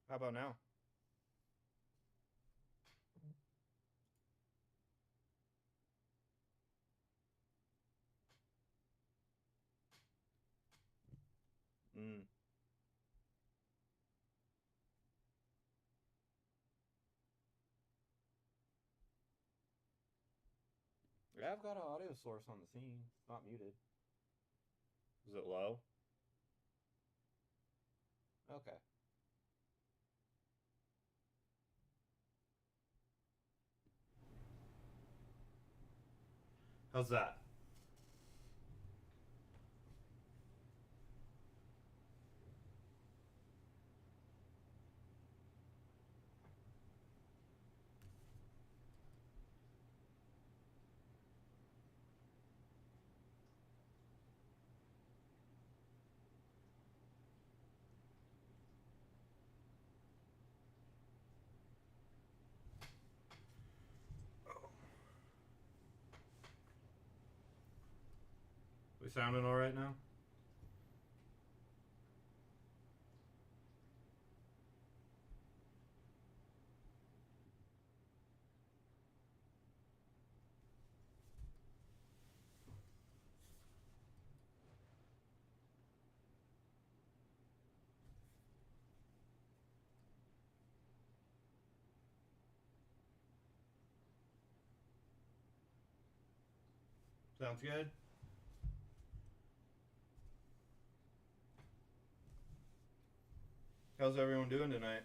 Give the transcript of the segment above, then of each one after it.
How about now? Mm. Yeah, I've got an audio source on the scene. It's not muted. Is it low? Okay. How's that? We sounding all right now? Sounds good. How's everyone doing tonight?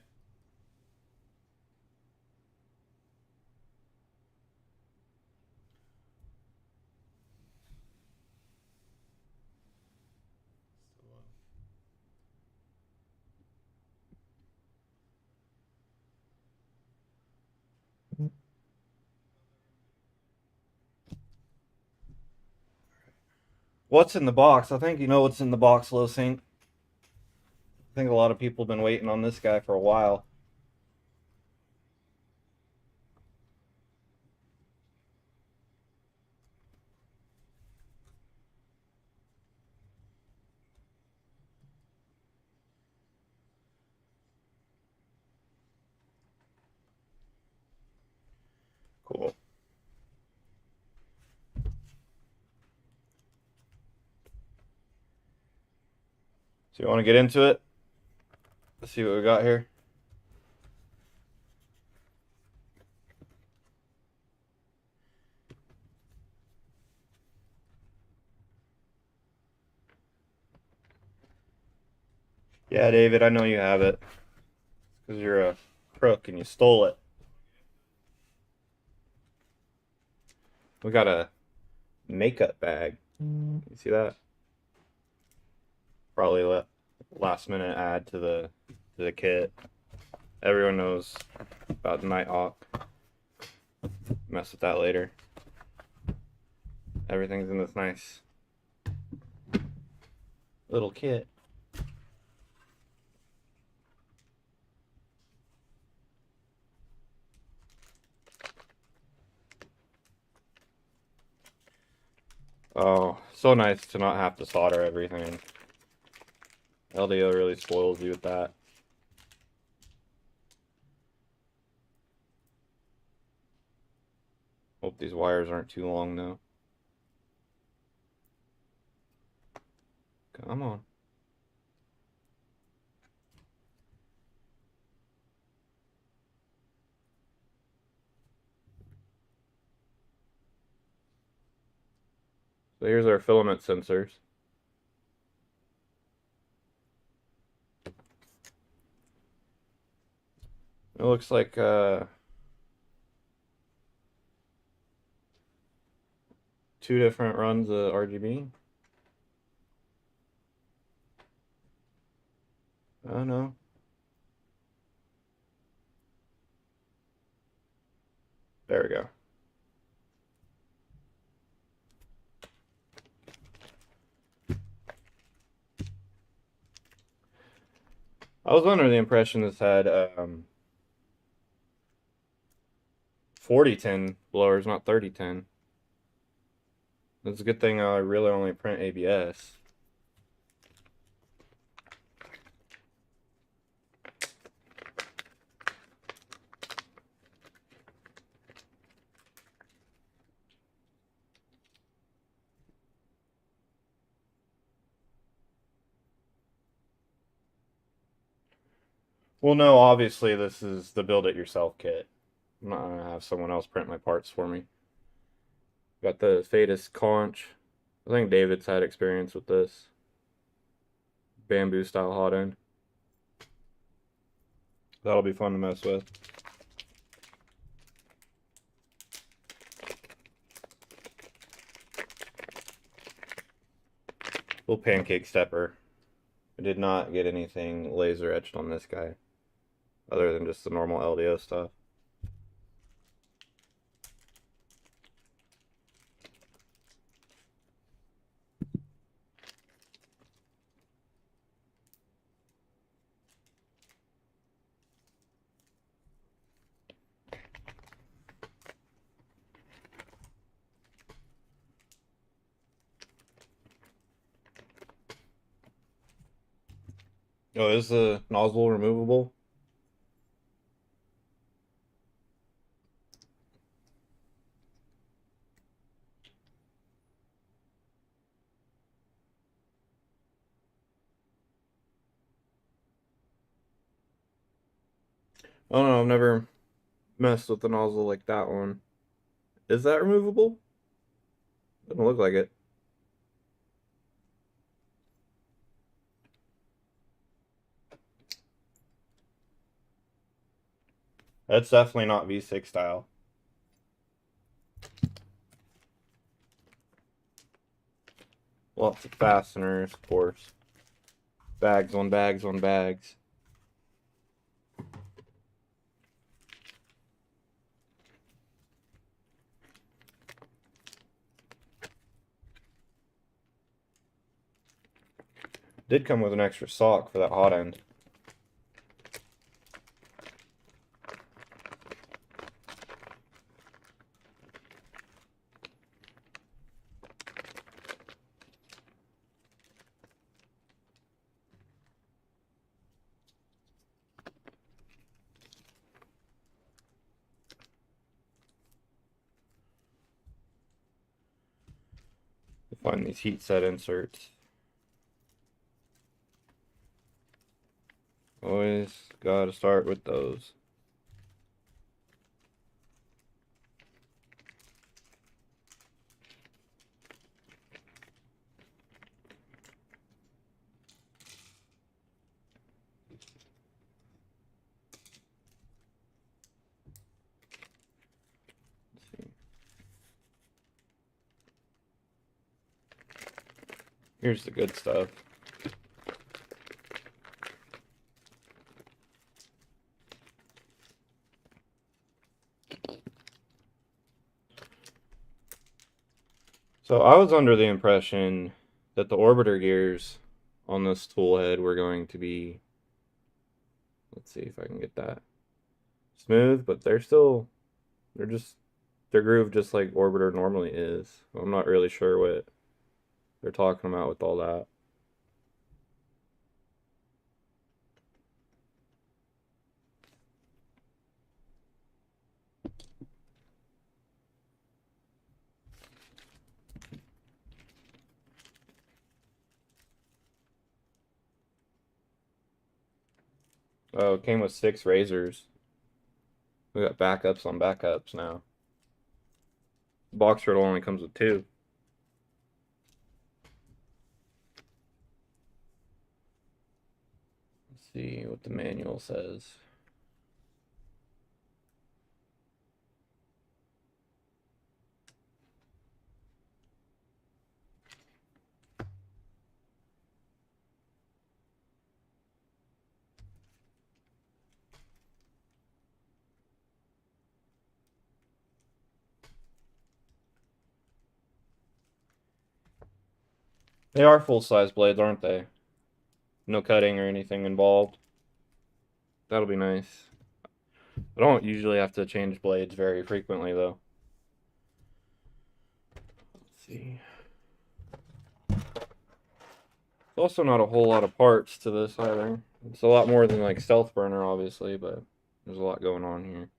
What's in the box? I think you know what's in the box, Low Saint. I think a lot of people have been waiting on this guy for a while. Cool. So you want to get into it? Let's see what we got here. Yeah, David, I know you have it. Because you're a crook and you stole it. We got a makeup bag. You see that? Probably last minute add to the kit. Everyone knows about the Nighthawk. Mess with that later. Everything's in this nice little kit. Oh, so nice to not have to solder everything. LDO really spoils you with that. Hope these wires aren't too long though. Come on. So here's our filament sensors. It looks like 2 different runs of RGB. Oh no. There we go. I was under the impression this had 4010 blowers, not 3010. It's a good thing I really only print ABS. Well, no, obviously this is the build-it-yourself kit. I'm not gonna have someone else print my parts for me. Got the Fadus conch. I think David's had experience with this. Bamboo style hot end. That'll be fun to mess with. Little pancake stepper. I did not get anything laser etched on this guy, other than just the normal LDO stuff. Oh, is the nozzle removable? Oh no, I've never messed with the nozzle like that one. Is that removable? Doesn't look like it. That's definitely not V6 style. Lots of fasteners, of course. Bags on bags on bags. Did come with an extra sock for that hot end. Find these heat set inserts. Always gotta start with those. Let's see. Here's the good stuff. So I was under the impression that the orbiter gears on this tool head were going to be, let's see if I can get that, smooth, but they're grooved just like orbiter normally is. I'm not really sure what they're talking about with all that. Oh, it came with 6 razors. We got backups on backups now. Box turtle only comes with 2. Let's see what the manual says. They are full-size blades, aren't they? No cutting or anything involved. That'll be nice. I don't usually have to change blades very frequently, though. Let's see. There's also not a whole lot of parts to this either. It's a lot more than like Stealth Burner, obviously, but there's a lot going on here.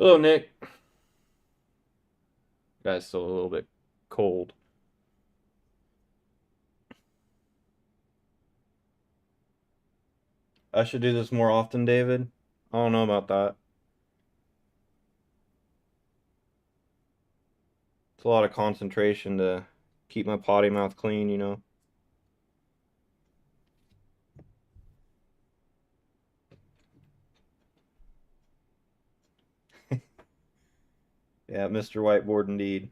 Hello, Nick. Guy's still a little bit cold. I should do this more often, David. I don't know about that. It's a lot of concentration to keep my potty mouth clean, you know. Yeah, Mr. Whiteboard indeed.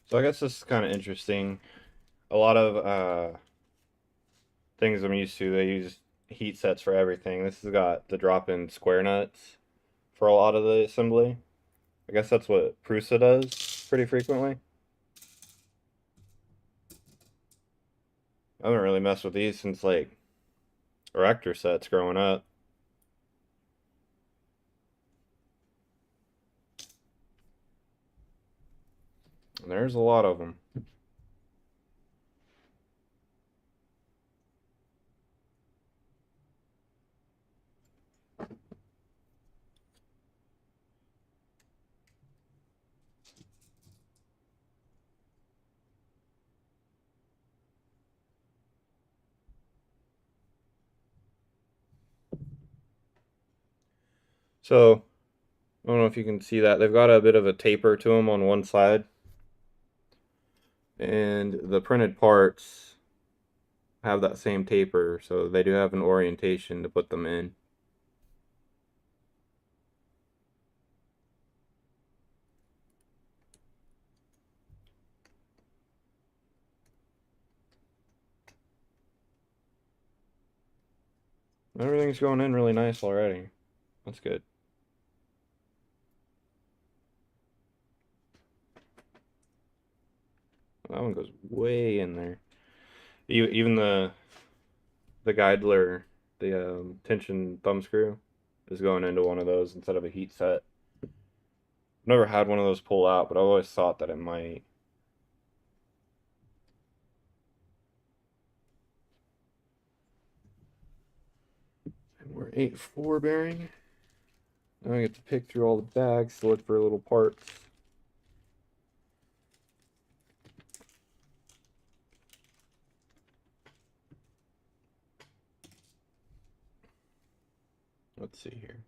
So I guess this is kind of interesting. A lot of things I'm used to, they use heat sets for everything. This has got the drop-in square nuts for a lot of the assembly. I guess that's what Prusa does pretty frequently. I haven't really messed with these since like erector sets growing up. And there's a lot of them. So, I don't know if you can see that. They've got a bit of a taper to them on one side. And the printed parts have that same taper, so they do have an orientation to put them in. Everything's going in really nice already. That's good. That one goes way in there. Even the guidler, the tension thumb screw, is going into one of those instead of a heat set. I've never had one of those pull out, but I always thought that it might. And we're 8-4 bearing. Now I get to pick through all the bags to look for little parts. Let's see here.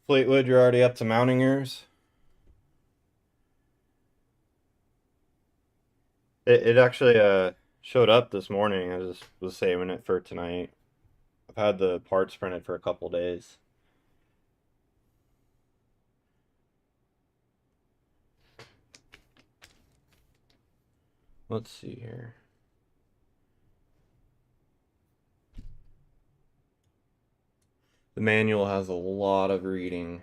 Fleetwood, you're already up to mounting yours? It actually showed up this morning. I just was saving it for tonight. I've had the parts printed for a couple days. Let's see here. The manual has a lot of reading.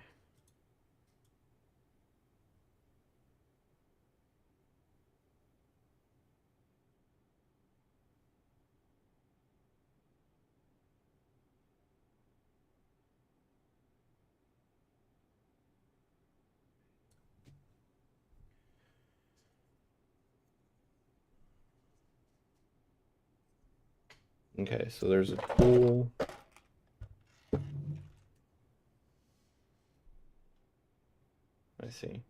Okay, so there's a tool. I see.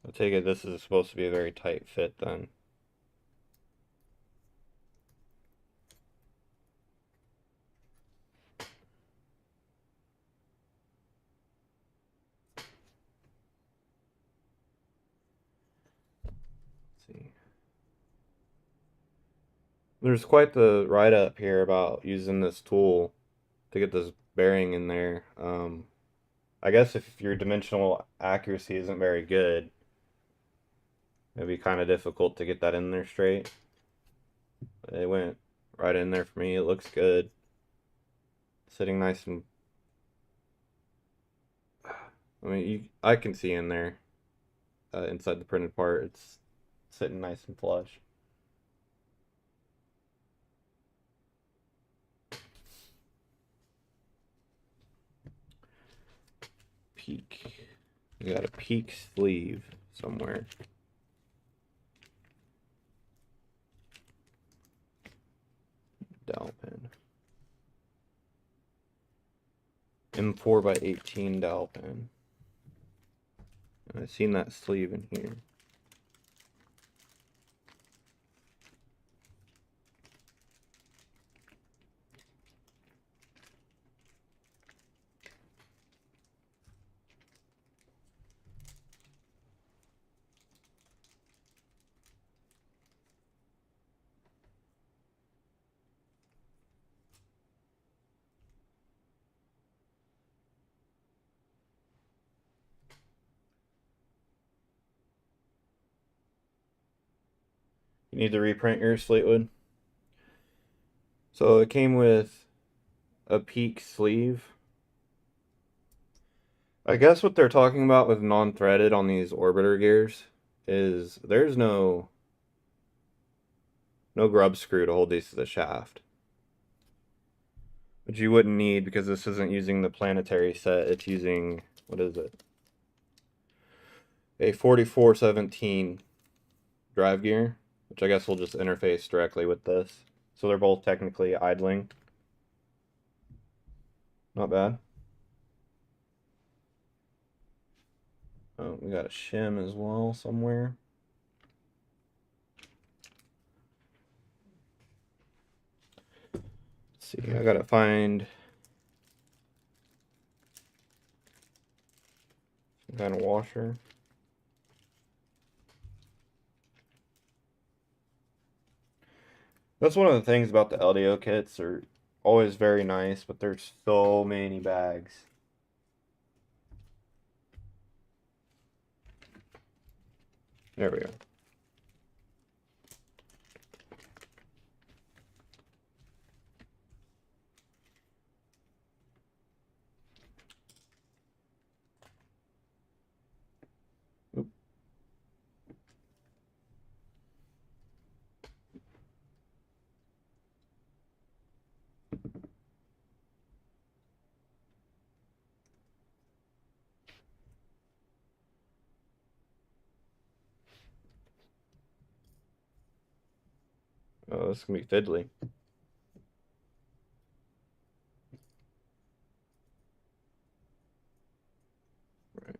I take it this is supposed to be a very tight fit then. see. There's quite the write-up here about using this tool to get this bearing in there. I guess if your dimensional accuracy isn't very good, it'd be kind of difficult to get that in there straight. But it went right in there for me. It looks good. Sitting nice and... I mean, I can see in there, inside the printed part, it's sitting nice and flush. Peak. We got a peak sleeve somewhere. Dowel pen. M4 by 18 dowel pen. And I've seen that sleeve in here. You need to reprint your Fleetwood. So it came with a peak sleeve. I guess what they're talking about with non-threaded on these orbiter gears is there's no grub screw to hold these to the shaft. Which you wouldn't need because this isn't using the planetary set, it's using, what is it? A 4417 drive gear, which I guess will just interface directly with this. So they're both technically idling. Not bad. Oh, we got a shim as well somewhere. Let's see, I gotta find some kind of washer. That's one of the things about the LDO kits. They're always very nice, but there's so many bags. There we go. Oop. Oh, this is gonna be fiddly. Right.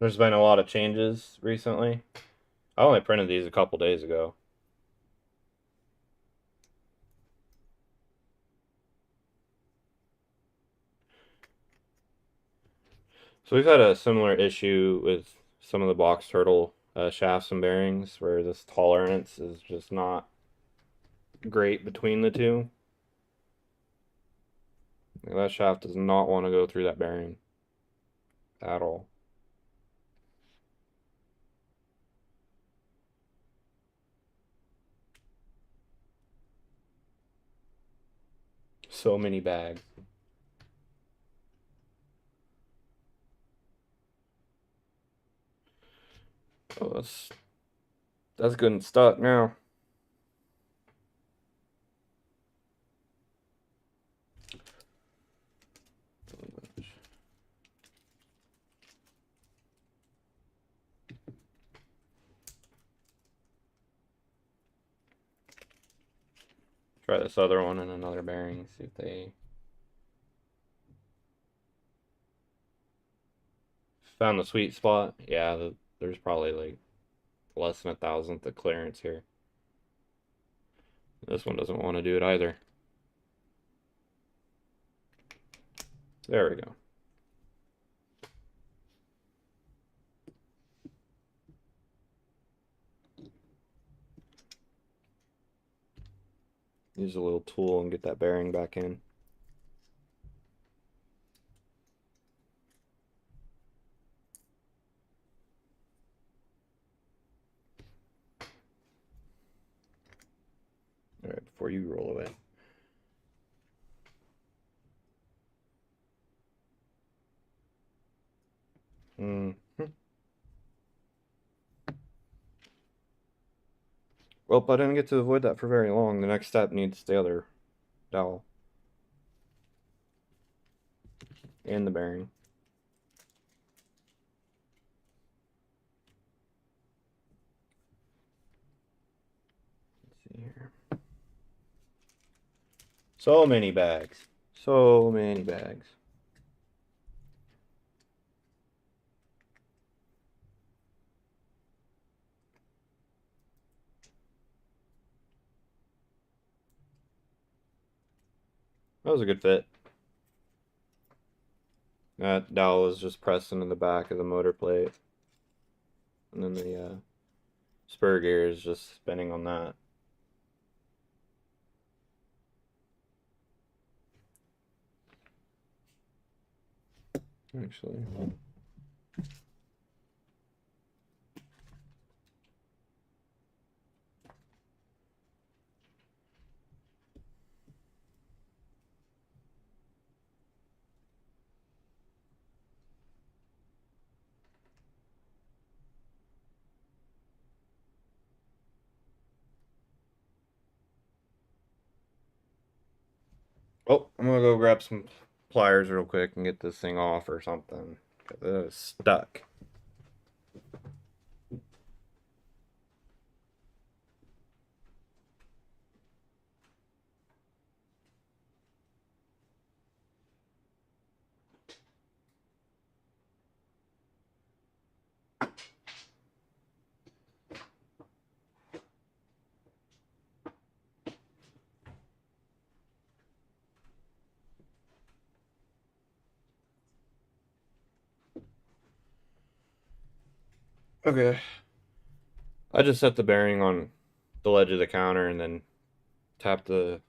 There's been a lot of changes recently. I only printed these a couple days ago. So we've had a similar issue with some of the box turtle shafts and bearings where this tolerance is just not great between the two. That shaft does not want to go through that bearing at all. So many bags. Oh, that's good and stuck now. Try this other one in another bearing, see if they found the sweet spot. Yeah, there's probably like less than 1,000th of clearance here. This one doesn't want to do it either. There we go. Use a little tool and get that bearing back in. All right, before you roll away. Well, I didn't get to avoid that for very long. The next step needs the other dowel and the bearing. Let's see here. So many bags. So many bags. That was a good fit. That dowel is just pressed into the back of the motor plate. And then the spur gear is just spinning on that. Actually. Oh, I'm gonna go grab some pliers real quick and get this thing off or something. 'Cause it is stuck. Okay. I just set the bearing on the ledge of the counter and then tap the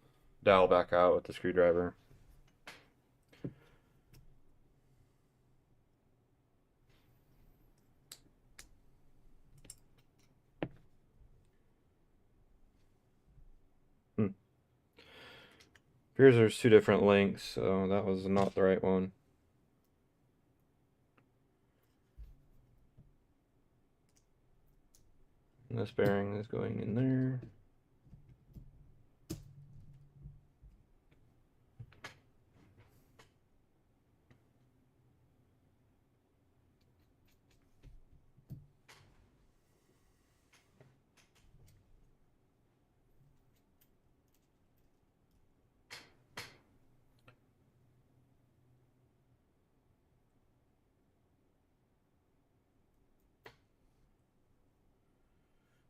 dowel back out with the screwdriver. Appears there's two different links, so that was not the right one. And this bearing is going in there.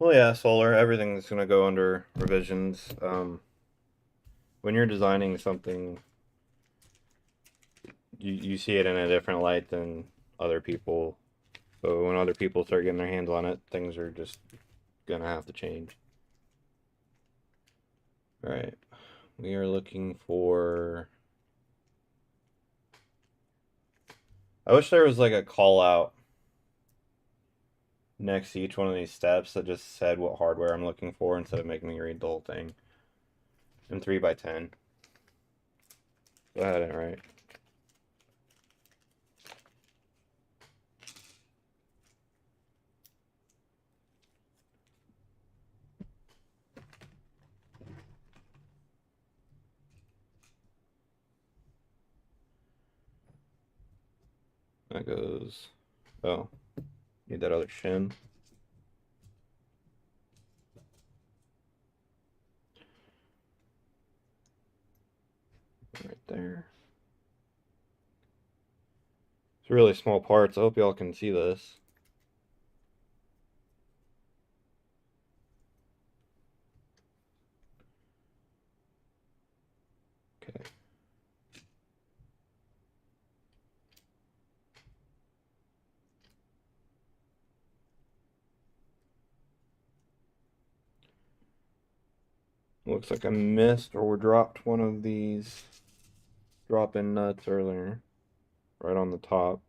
Well, yeah, solar, everything's going to go under revisions. When you're designing something, you see it in a different light than other people. So when other people start getting their hands on it, things are just going to have to change. All right, we are looking for... I wish there was like a call out next to each one of these steps that just said what hardware I'm looking for instead of making me read the whole thing. And 3x10. Go ahead and write. That goes, oh, need that other shim. Right there. It's really small parts. I hope y'all can see this. Looks like I missed or dropped one of these drop-in nuts earlier, right on the top.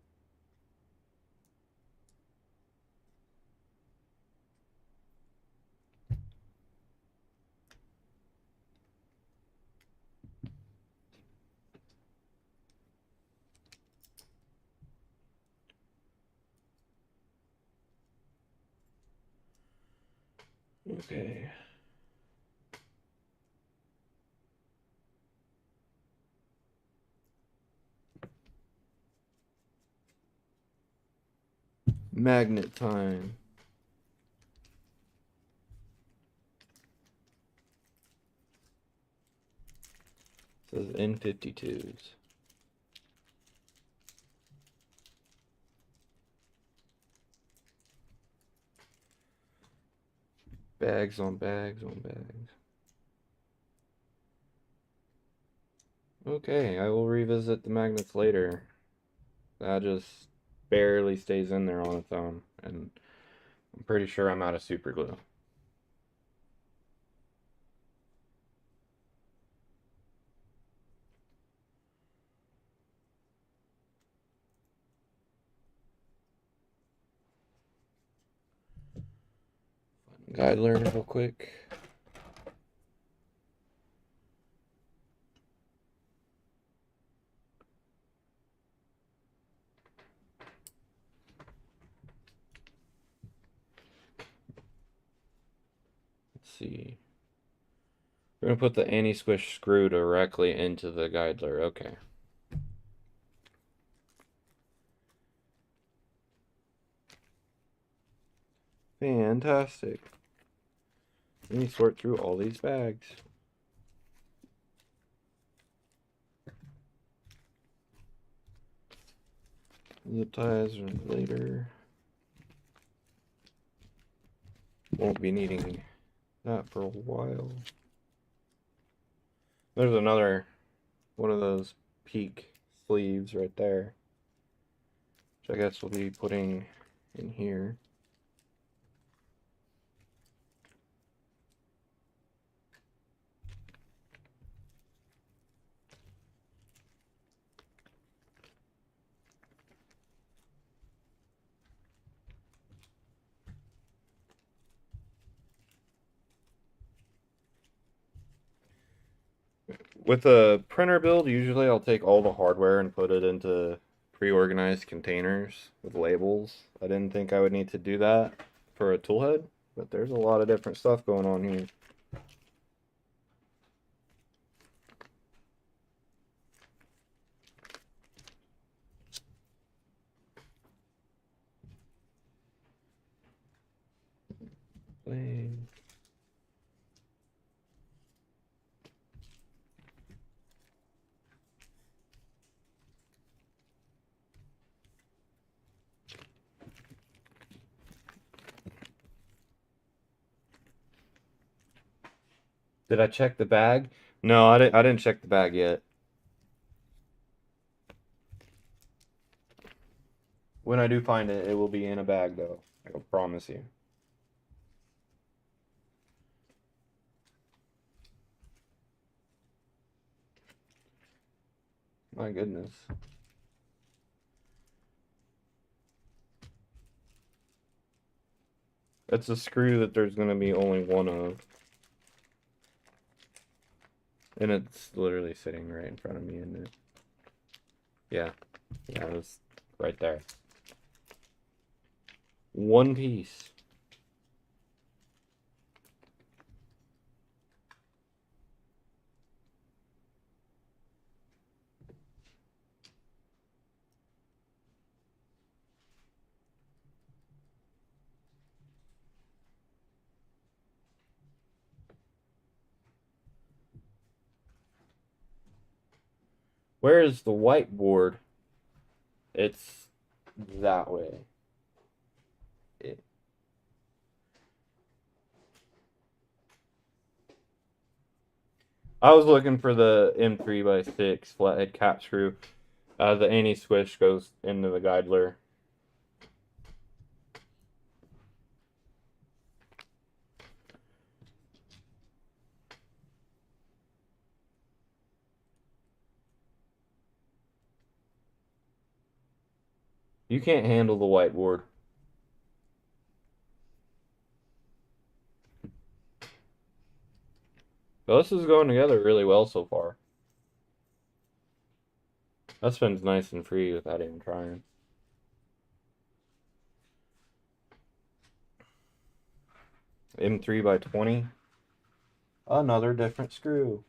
Okay. Magnet time. It says N52s. Bags on bags on bags. Okay, I will revisit the magnets later. That just barely stays in there on its own, and I'm pretty sure I'm out of super glue. Guide learn real quick. Let's see. We're gonna put the anti-squish screw directly into the guidler. Okay. Fantastic. Let me sort through all these bags. Zip ties are later. Won't be needing that for a while. There's another one of those peak sleeves right there, which I guess we'll be putting in here. With a printer build, usually I'll take all the hardware and put it into pre-organized containers with labels. I didn't think I would need to do that for a toolhead, but there's a lot of different stuff going on here. Plane. Did I check the bag? No, I didn't check the bag yet. When I do find it, it will be in a bag though. I will promise you. My goodness. It's a screw that there's going to be only one of. And it's literally sitting right in front of me, isn't it? Yeah. Yeah, it's right there. One piece. Where is the whiteboard? It's that way. I was looking for the M3x6 flathead cap screw. The anti-squish goes into the guidler. You can't handle the whiteboard. But this is going together really well so far. That spins nice and free without even trying. M3 by 20. Another different screw.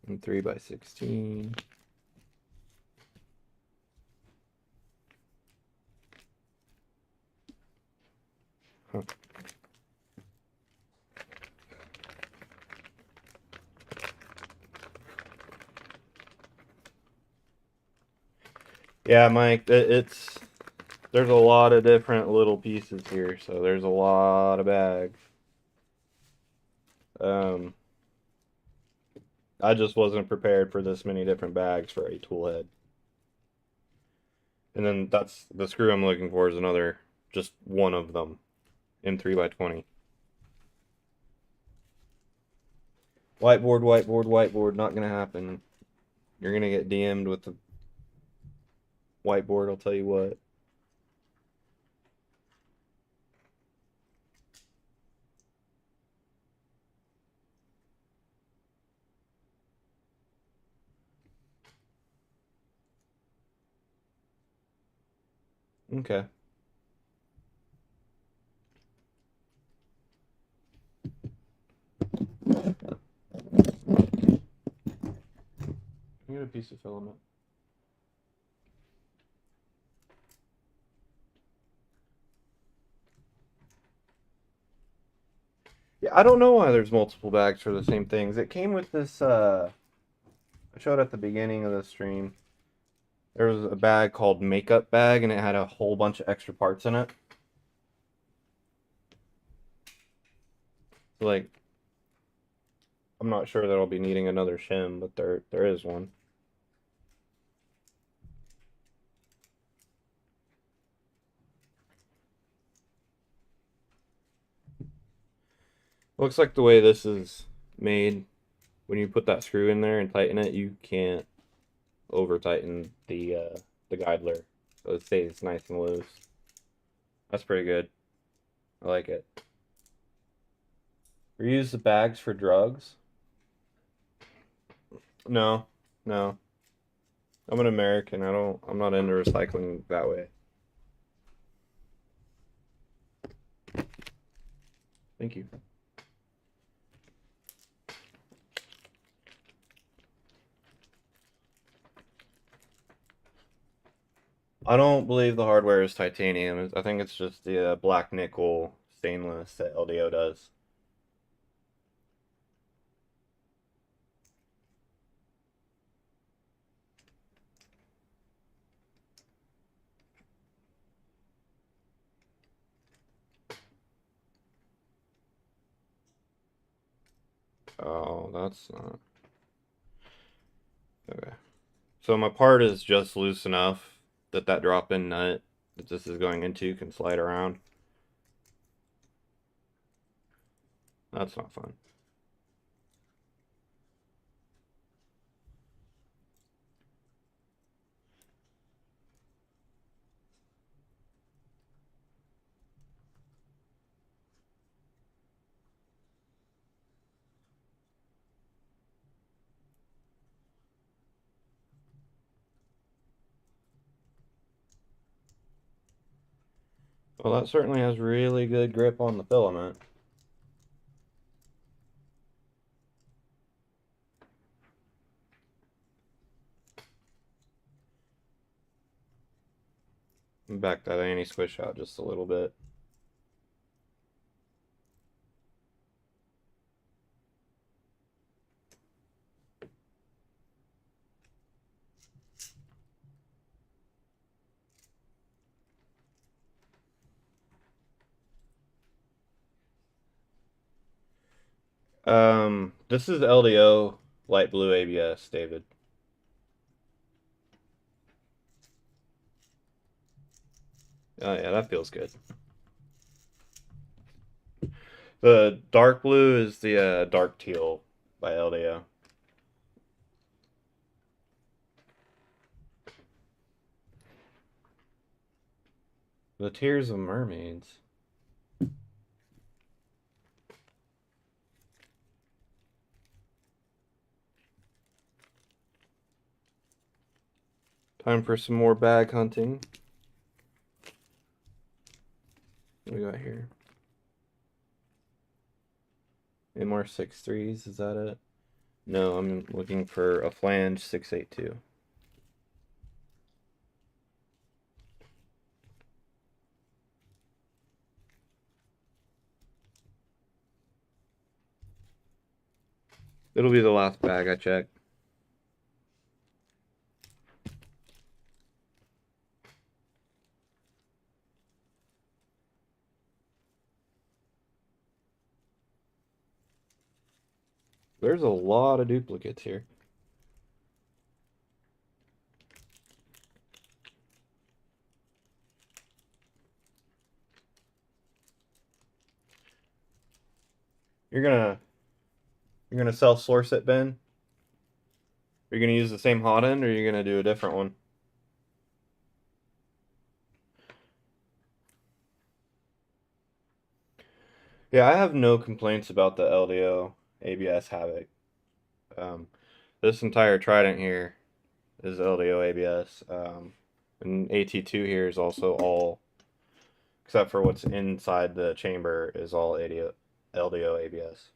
M3 by 16. Huh. Yeah, Mike, there's a lot of different little pieces here, so there's a lot of bags. I just wasn't prepared for this many different bags for a tool head. And then that's the screw I'm looking for is another, just one of them, M3 by 20. Whiteboard, whiteboard, whiteboard, not gonna happen. You're gonna get DM'd with the whiteboard, I'll tell you what. Okay. Get a piece of filament. Yeah, I don't know why there's multiple bags for the same things. It came with this, I showed at the beginning of the stream. There was a bag called Makeup Bag, and it had a whole bunch of extra parts in it. Like, I'm not sure that I'll be needing another shim, but there is one. Looks like the way this is made, when you put that screw in there and tighten it, you can't over tighten the guide so it stays nice and loose. That's pretty good. I like it. Reuse the bags for drugs? No, no. I'm an American. I'm not into recycling that way. Thank you. I don't believe the hardware is titanium. I think it's just the black nickel stainless that LDO does. Oh, that's not... Okay. So my part is just loose enough that that drop-in nut that this is going into can slide around. That's not fun. Well, that certainly has really good grip on the filament. Back that anti-squish out just a little bit. This is LDO light blue ABS, David. Oh yeah, that feels good. The dark blue is the dark teal by LDO. The Tears of Mermaids. Time for some more bag hunting. What do we got here? Any more 6.3s? Is that it? No, I'm looking for a flange 682. It'll be the last bag I check. There's a lot of duplicates here. You're gonna self-source it, Ben? Are you gonna use the same Hotend, or are you gonna do a different one? Yeah, I have no complaints about the LDO ABS Havoc. This entire Trident here is LDO ABS. And AT2 here is also all, except for what's inside the chamber, is all LDO ABS.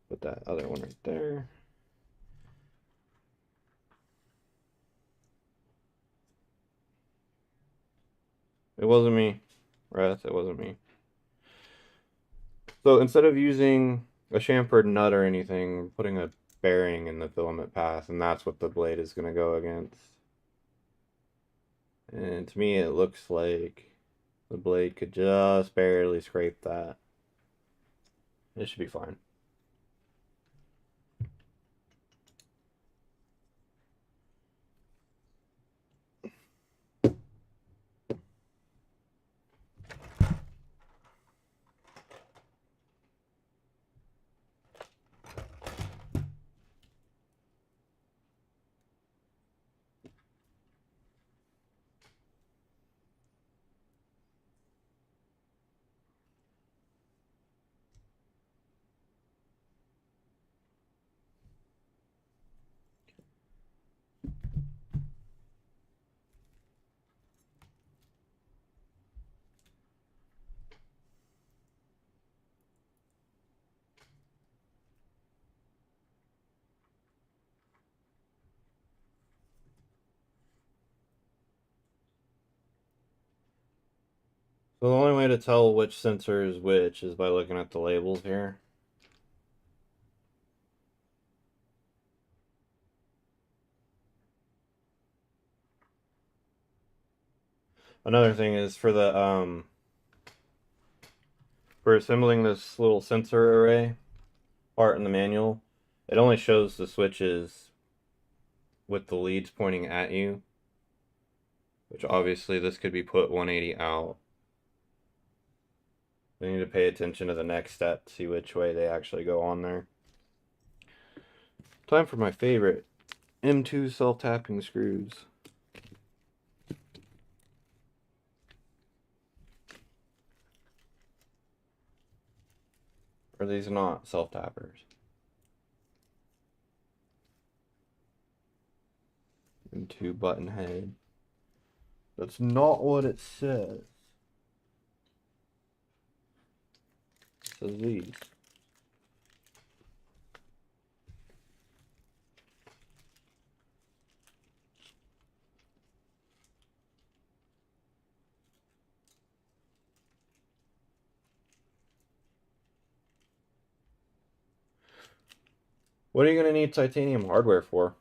Put that other one right there. It wasn't me, Wrath. It wasn't me. So instead of using a chamfered nut or anything, we're putting a bearing in the filament path, and that's what the blade is going to go against. And to me, it looks like the blade could just barely scrape that. It should be fine. So the only way to tell which sensor is which is by looking at the labels here. Another thing is for the for assembling this little sensor array part in the manual, it only shows the switches with the leads pointing at you, which obviously this could be put 180 out. We need to pay attention to the next step to see which way they actually go on there. Time for my favorite M2 self-tapping screws. Or these not self-tappers. M2 button head. That's not what it says. It says these. What are you going to need titanium hardware for?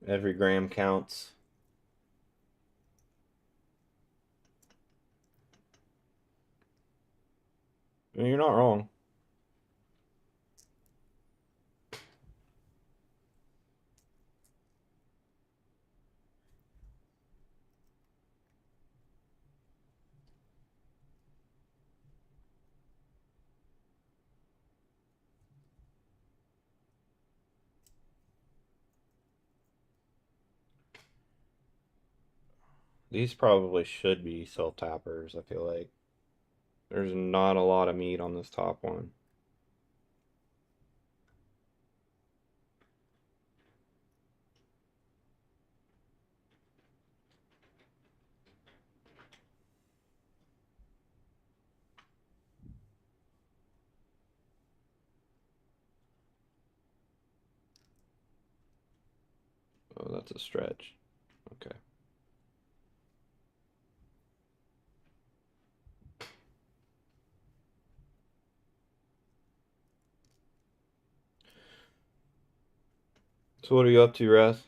Every gram counts. I mean, you're not wrong. These probably should be self-tappers, I feel like. There's not a lot of meat on this top one. Oh, that's a stretch. Okay. So what are you up to, Raz?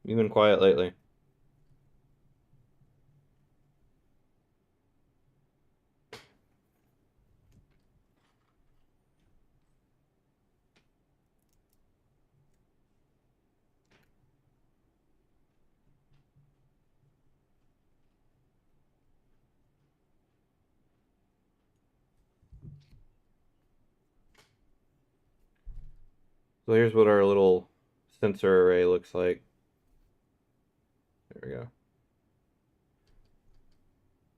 You've been quiet lately. So here's what our little sensor array looks like. There we go.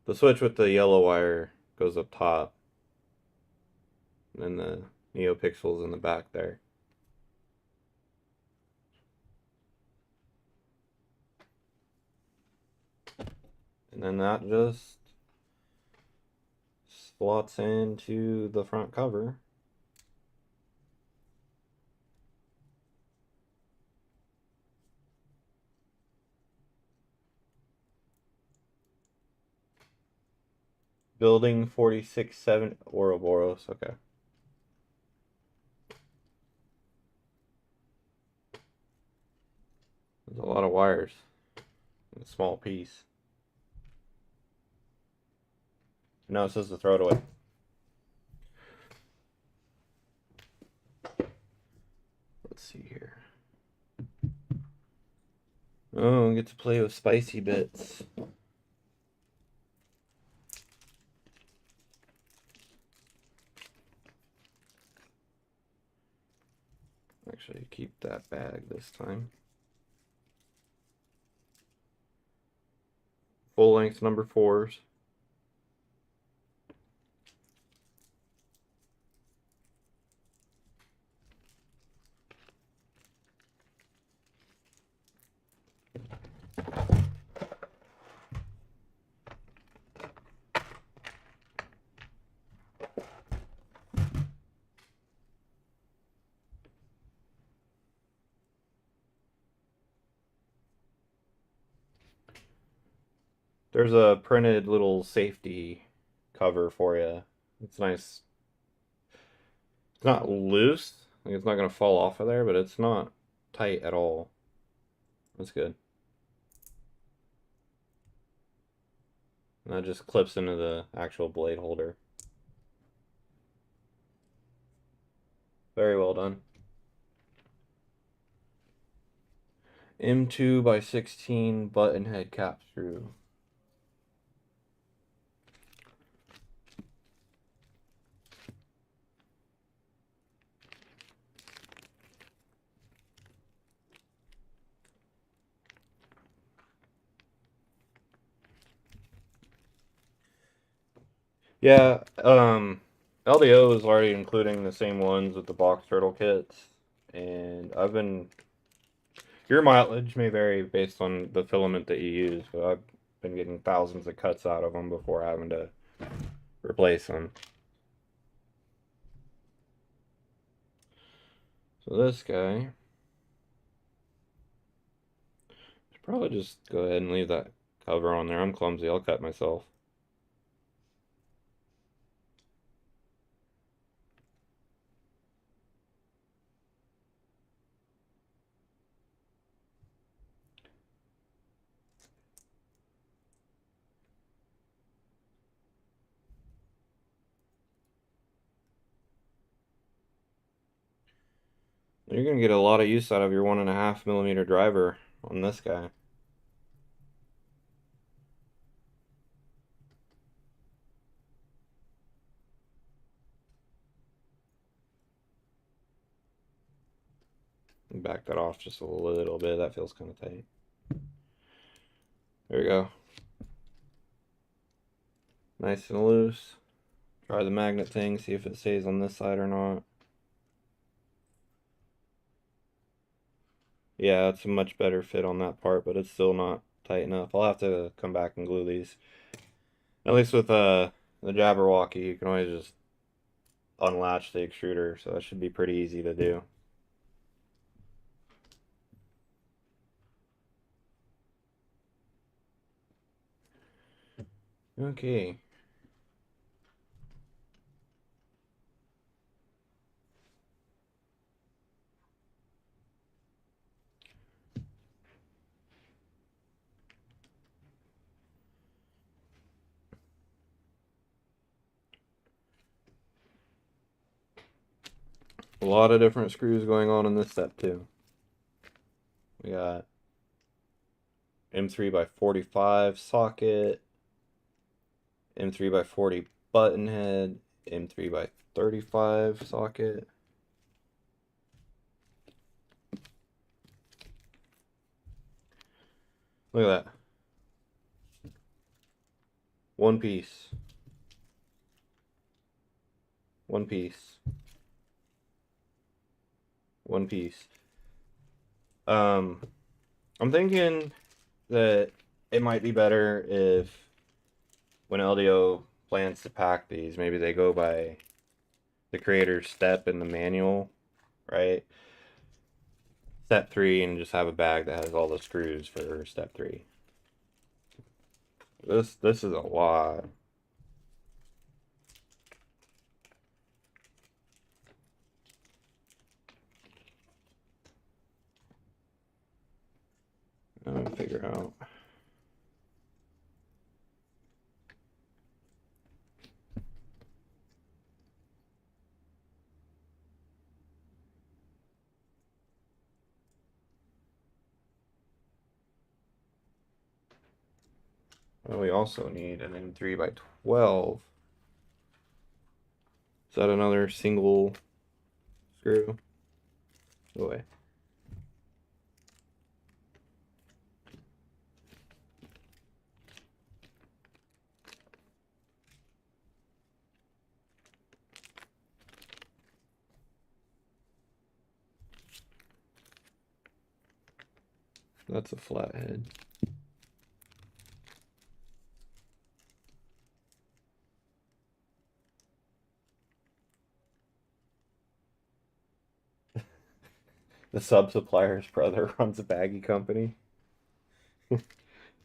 The switch with the yellow wire goes up top, and the neopixels in the back there. And then that just slots into the front cover. Building 46-7 Ouroboros, okay. There's a lot of wires in a small piece. No, it says to throw it away. Let's see here. Oh, I get to play with spicy bits. Actually, keep that bag this time. Full length number 4s. There's a printed little safety cover for you. It's nice. It's not loose. Like it's not going to fall off of there, but it's not tight at all. That's good. And that just clips into the actual blade holder. Very well done. M2 by 16 button head cap screw. Yeah, LDO is already including the same ones with the box turtle kits, and your mileage may vary based on the filament that you use, but I've been getting thousands of cuts out of them before having to replace them. So this guy, should probably just go ahead and leave that cover on there. I'm clumsy, I'll cut myself. You're gonna get a lot of use out of your 1.5 mm driver on this guy. Back that off just a little bit. That feels kind of tight. There we go. Nice and loose. Try the magnet thing, see if it stays on this side or not. Yeah, it's a much better fit on that part, but it's still not tight enough. I'll have to come back and glue these. At least with the Jabberwocky, you can always just unlatch the extruder, so that should be pretty easy to do. Okay. A lot of different screws going on in this step too. We got M3 by 45 socket, M3 by 40 button head, M3 by 35 socket. Look at that. One piece. One piece. One piece. I'm thinking that it might be better if when LDO plans to pack these, maybe they go by the creator's step in the manual, right? Step 3 and just have a bag that has all the screws for step 3. This is a lot. I'm gonna figure out. Well, we also need an M3 by 12. Is that another single screw? Go away. That's a flathead. The sub-supplier's brother runs a baggie company.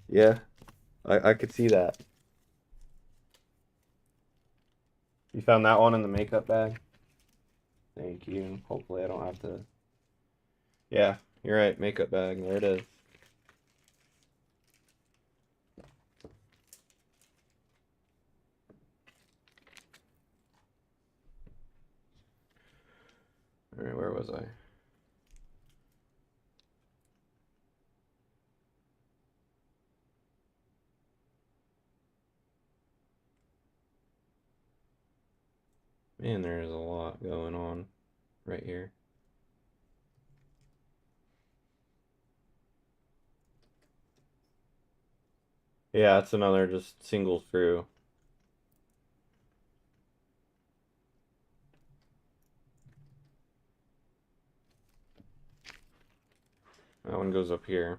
Yeah, I could see that. You found that one in the makeup bag? Thank you. Hopefully I don't have to... Yeah, you're right. Makeup bag. There it is. Alright, where was I? Man, there is a lot going on right here. Yeah, it's another just single screw. That one goes up here.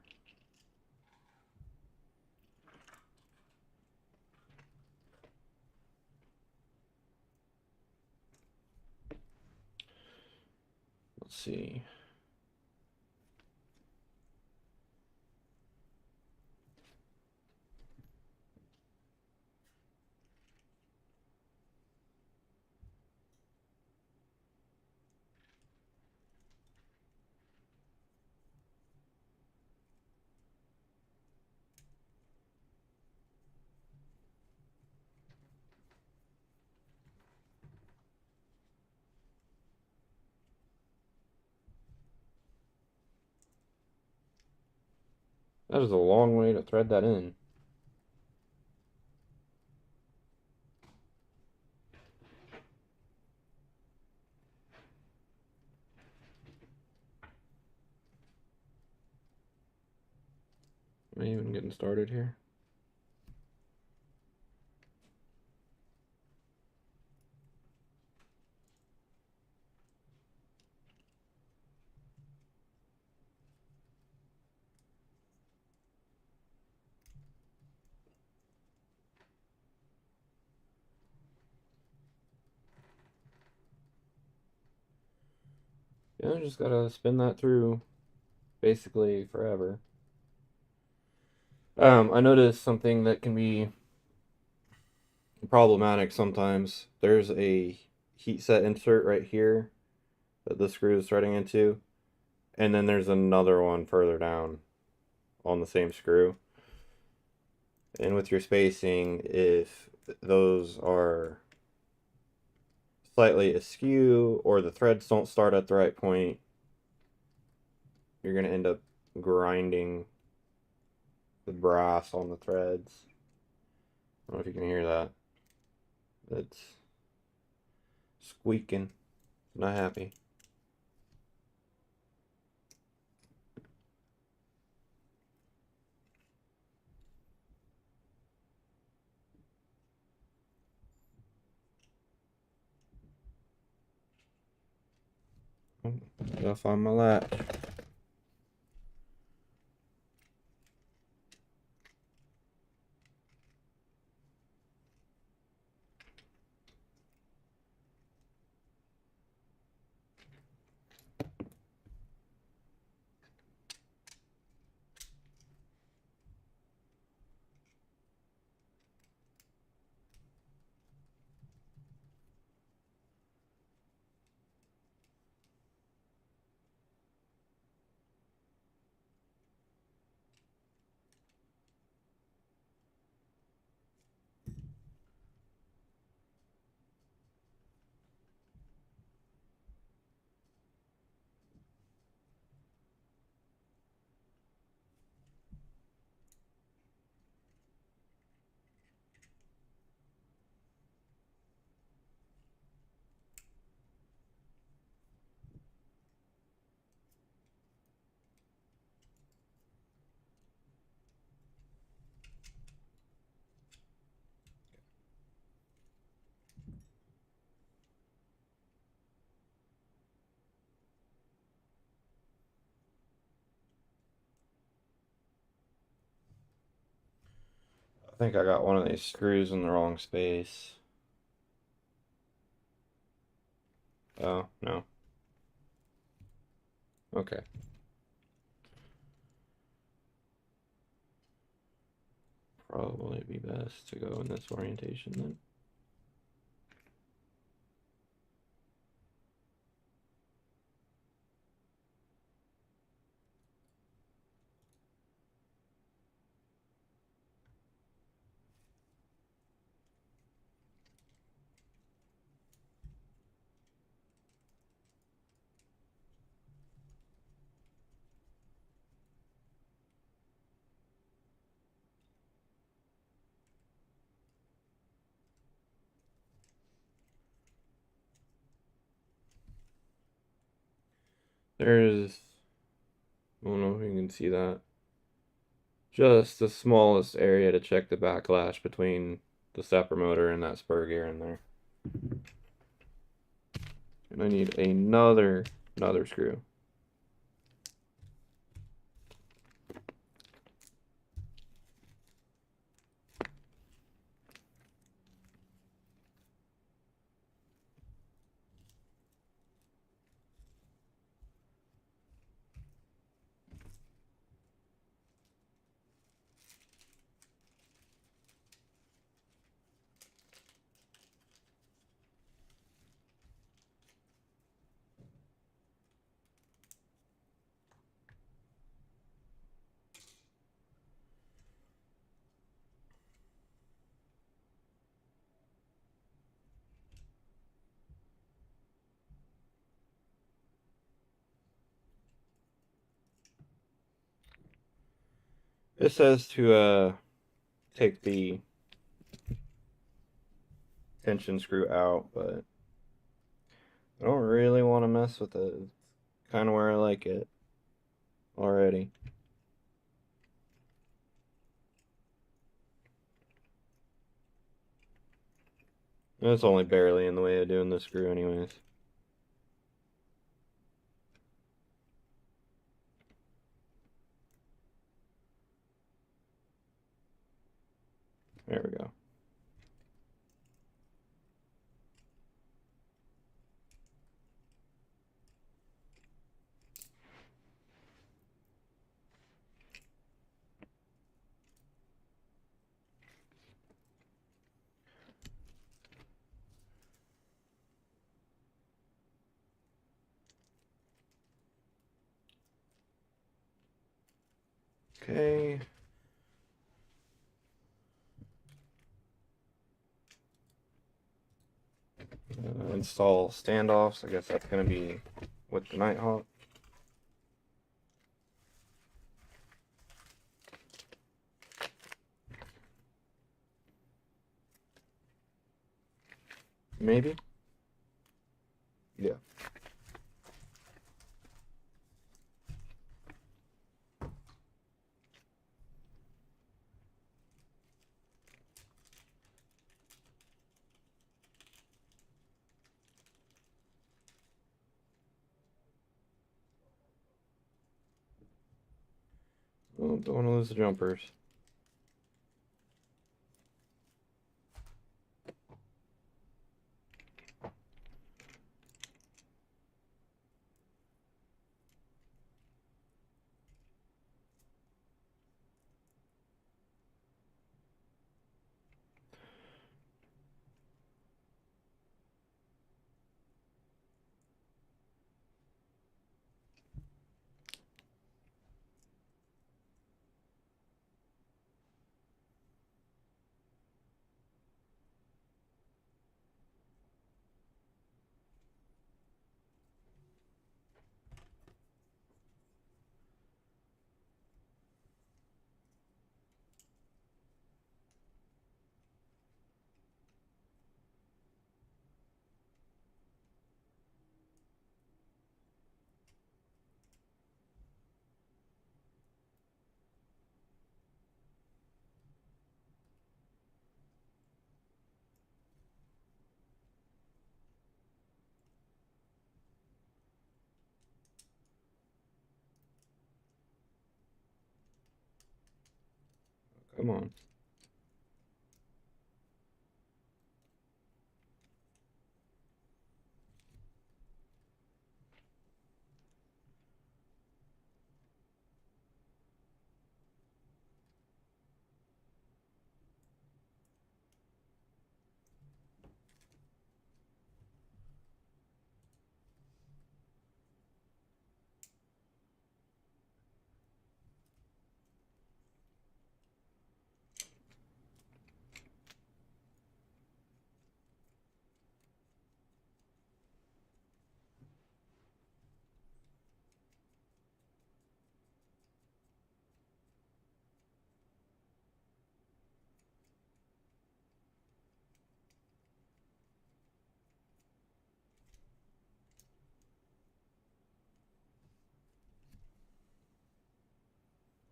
Let's see. That is a long way to thread that in. Am I even getting started here? Yeah, just gotta spin that through basically forever. I noticed something that can be problematic sometimes. There's a heat set insert right here that the screw is threading into, and then there's another one further down on the same screw. And with your spacing, if those are slightly askew or the threads don't start at the right point, you're going to end up grinding the brass on the threads. I don't know if you can hear that. It's squeaking. Not happy. Oh, gotta find my latch. I think I got one of these screws in the wrong space. Oh, no. Okay. Probably be best to go in this orientation then. There's, I don't know if you can see that, just the smallest area to check the backlash between the stepper motor and that spur gear in there. And I need another screw. It says to take the tension screw out, but I don't really want to mess with it. It's kind of where I like it already. And it's only barely in the way of doing the screw anyways. There we go. Okay. Install standoffs. I guess that's going to be with the Nighthawk. Maybe? Yeah. Oh, don't want to lose the jumpers. Come on.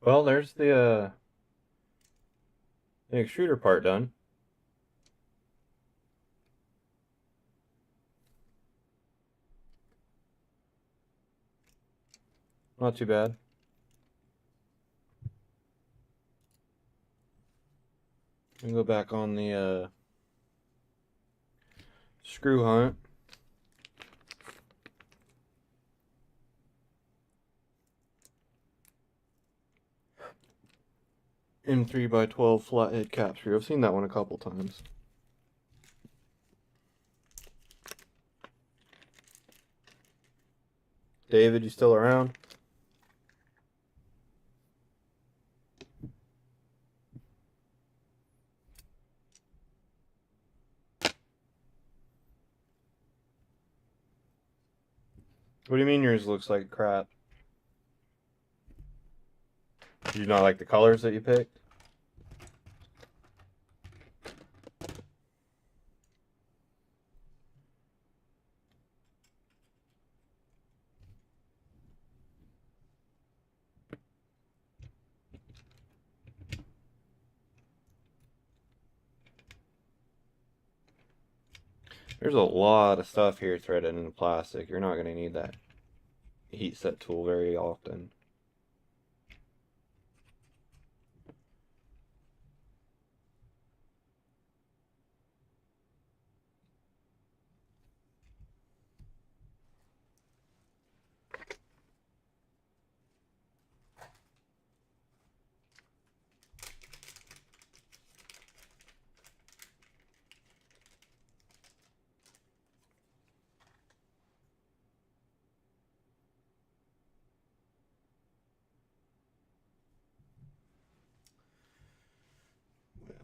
Well, there's the extruder part done. Not too bad. And go back on the screw hunt. M3x12 flathead cap screw. I've seen that one a couple times. David, you still around? What do you mean yours looks like crap? Do you not like the colors that you picked? There's a lot of stuff here threaded in plastic. You're not going to need that heat set tool very often.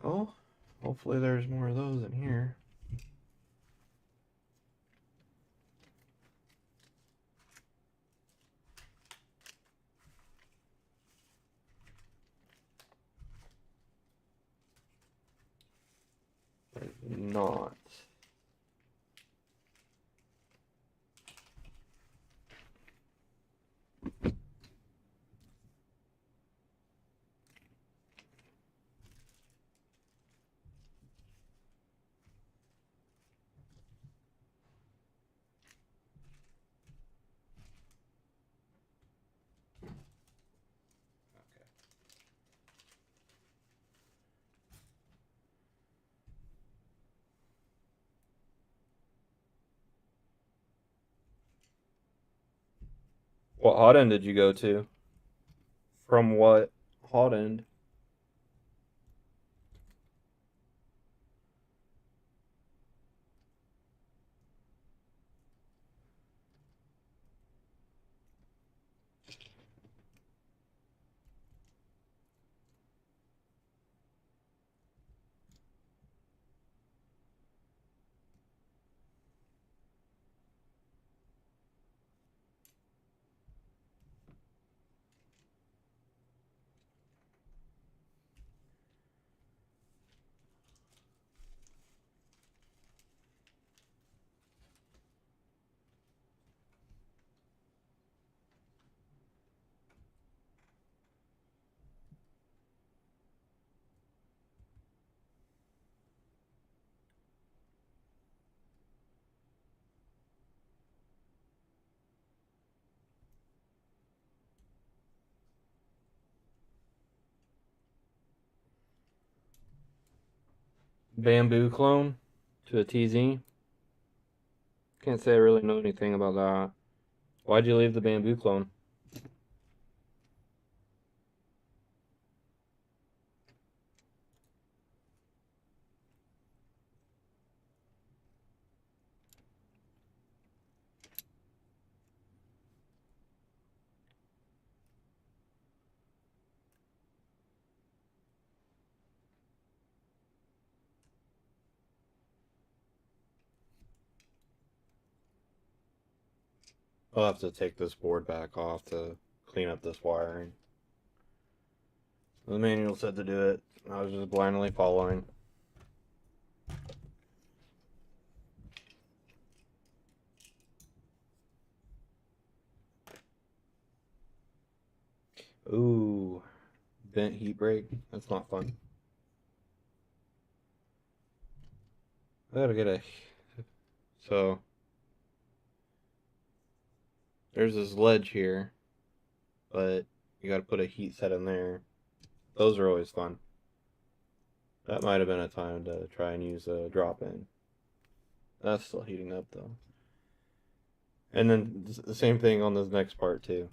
Well, hopefully there's more of those in here. There's not. What Hotend did you go to? From what Hotend? Bamboo clone to a TZ. Can't say I really know anything about that. Why'd you leave the bamboo clone? I'll have to take this board back off to clean up this wiring. The manual said to do it. I was just blindly following. Ooh, bent heat break. That's not fun. I gotta get a... So, there's this ledge here, but you gotta put a heat set in there. Those are always fun. That might have been a time to try and use a drop-in. That's still heating up, though. And then the same thing on this next part, too.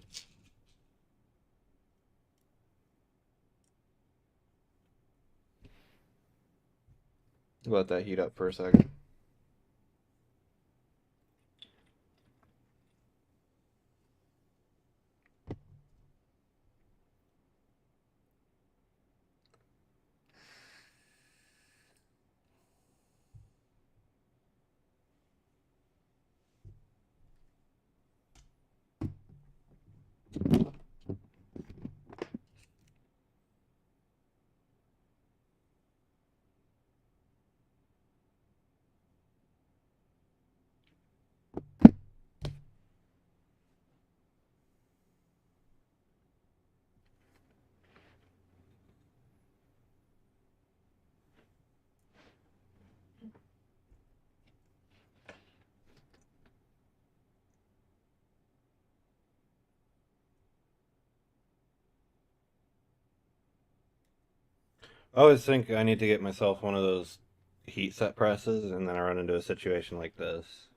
Let that heat up for a second. I always think I need to get myself one of those heat set presses, and then I run into a situation like this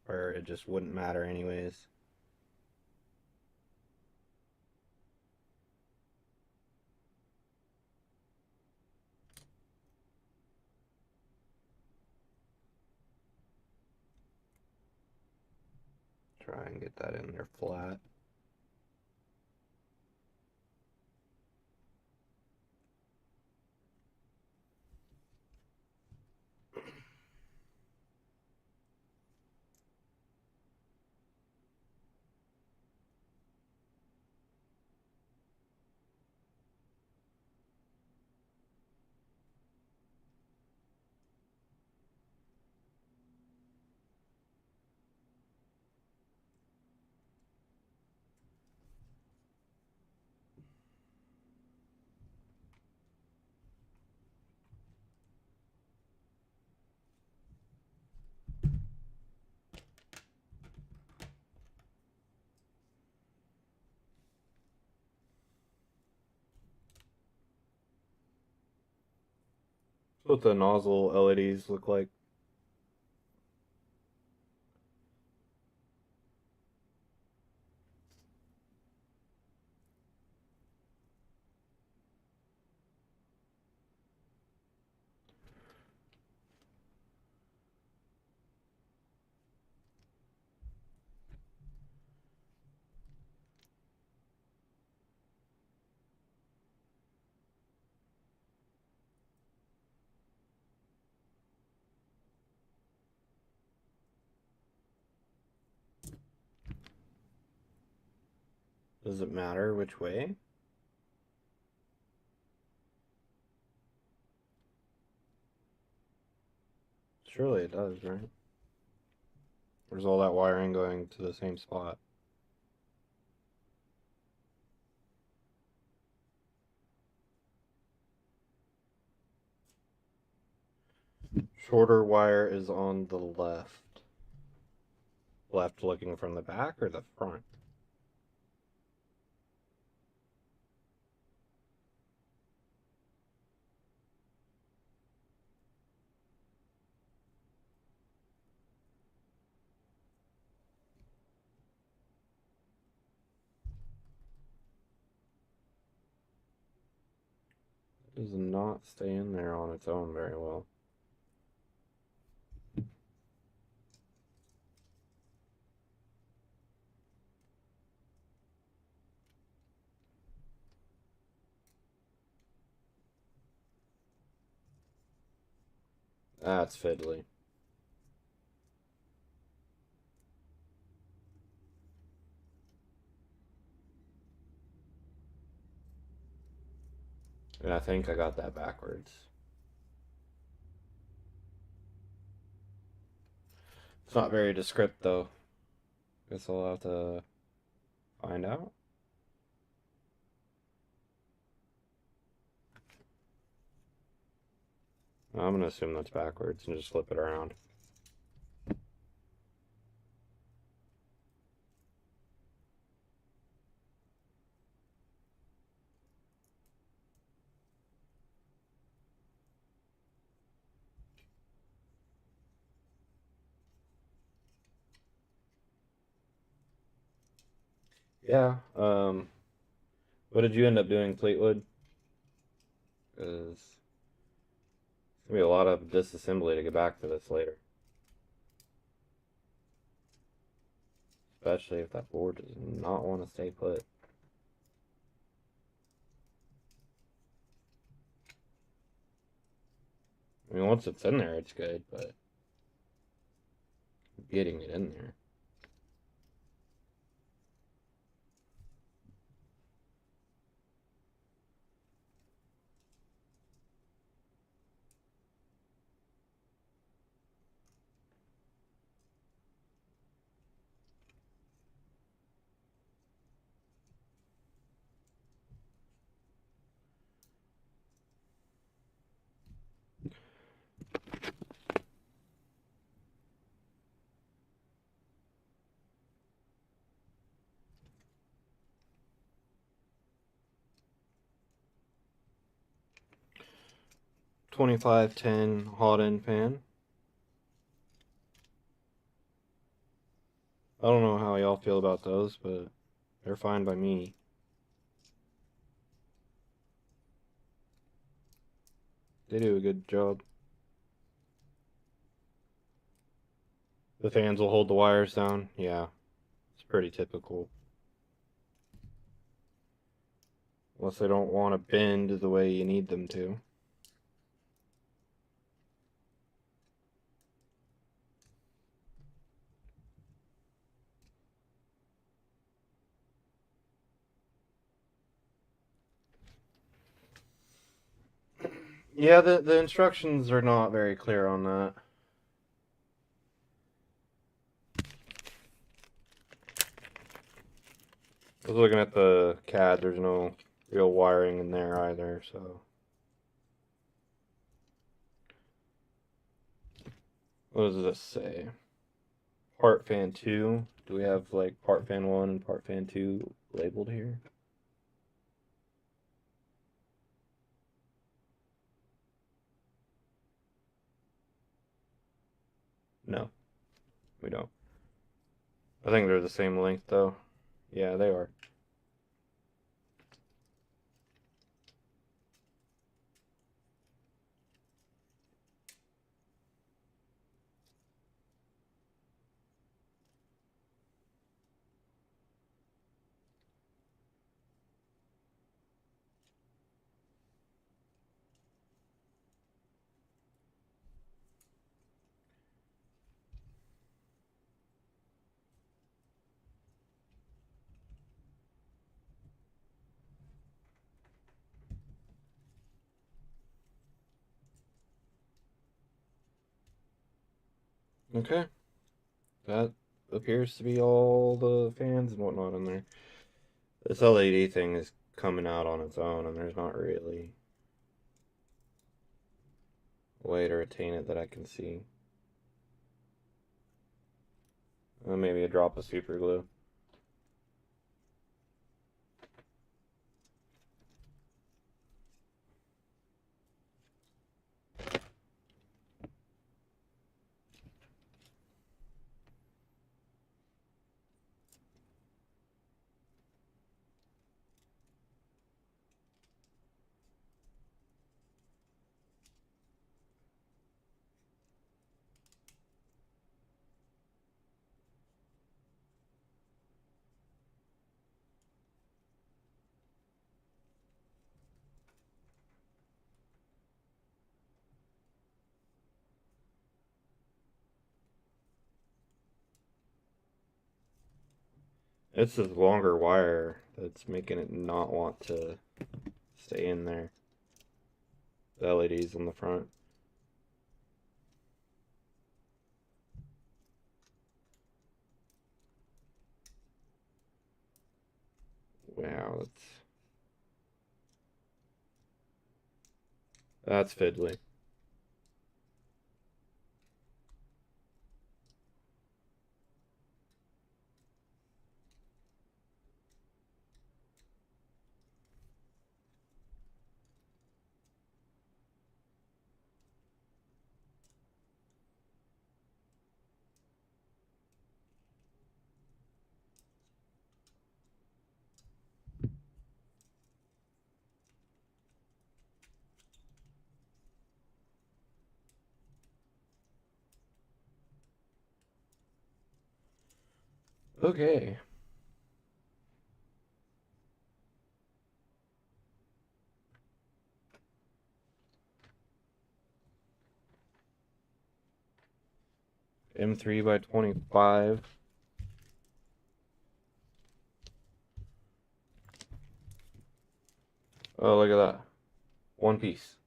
where it just wouldn't matter anyways. Try and get that in there flat. That's what the nozzle LEDs look like. Does it matter which way? Surely it does, right? Where's all that wiring going to the same spot? Shorter wire is on the left. Left looking from the back or the front? It does not stay in there on its own very well. That's fiddly. And I think I got that backwards. It's not very descript though. Guess I'll have to find out. I'm gonna assume that's backwards and just flip it around. Yeah. What did you end up doing, Fleetwood? Because it's gonna be a lot of disassembly to get back to this later. Especially if that board does not want to stay put. I mean, once it's in there, it's good, but getting it in there. 2510 Hotend fan. I don't know how y'all feel about those, but they're fine by me. They do a good job. The fans will hold the wires down. Yeah, it's pretty typical. Unless they don't want to bend the way you need them to. Yeah, the instructions are not very clear on that. I was looking at the CAD, there's no real wiring in there either, so. What does this say? Part fan 2. Do we have like part fan 1 and part fan 2 labeled here? No, we don't. I think they're the same length though. Yeah, they are. Okay. That appears to be all the fans and whatnot in there. This LED thing is coming out on its own, and there's not really a way to retain it that I can see. Maybe a drop of super glue. It's this longer wire that's making it not want to stay in there. The LEDs on the front. Wow, that's fiddly. Okay. M3 by 25. Oh, look at that. One piece.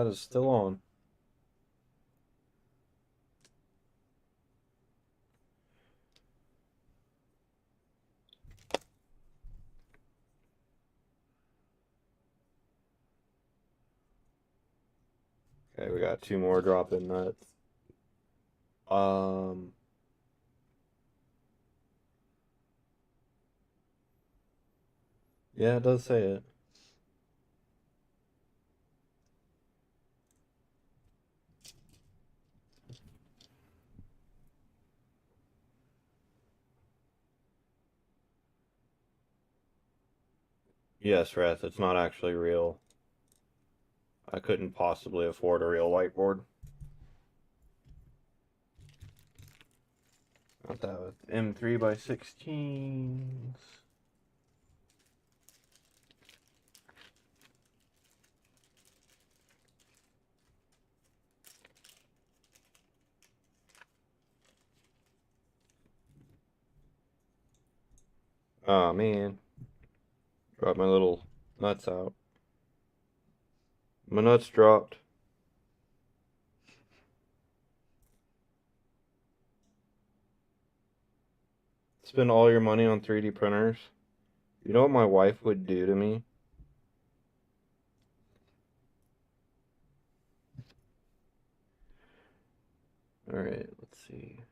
that is still on. Okay, we got 2 more drop-in nuts. Yeah, it does say it. Yes, Reth, it's not actually real. I couldn't possibly afford a real whiteboard. Got that with M3 by 16s. Oh man. Dropped my little nuts out. My nuts dropped. Spend all your money on 3D printers. You know what my wife would do to me? Alright, let's see.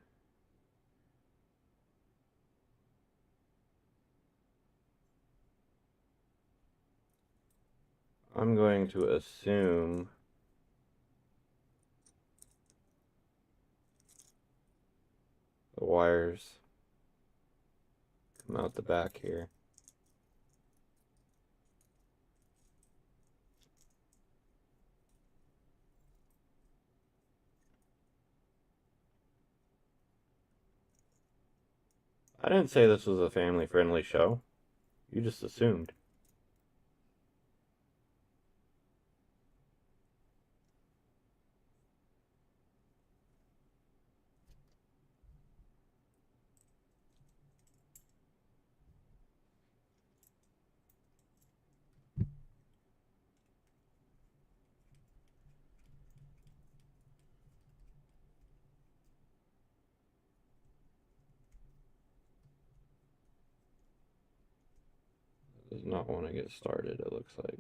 I'm going to assume the wires come out the back here. I didn't say this was a family-friendly show. You just assumed. Does not want to get started, it looks like.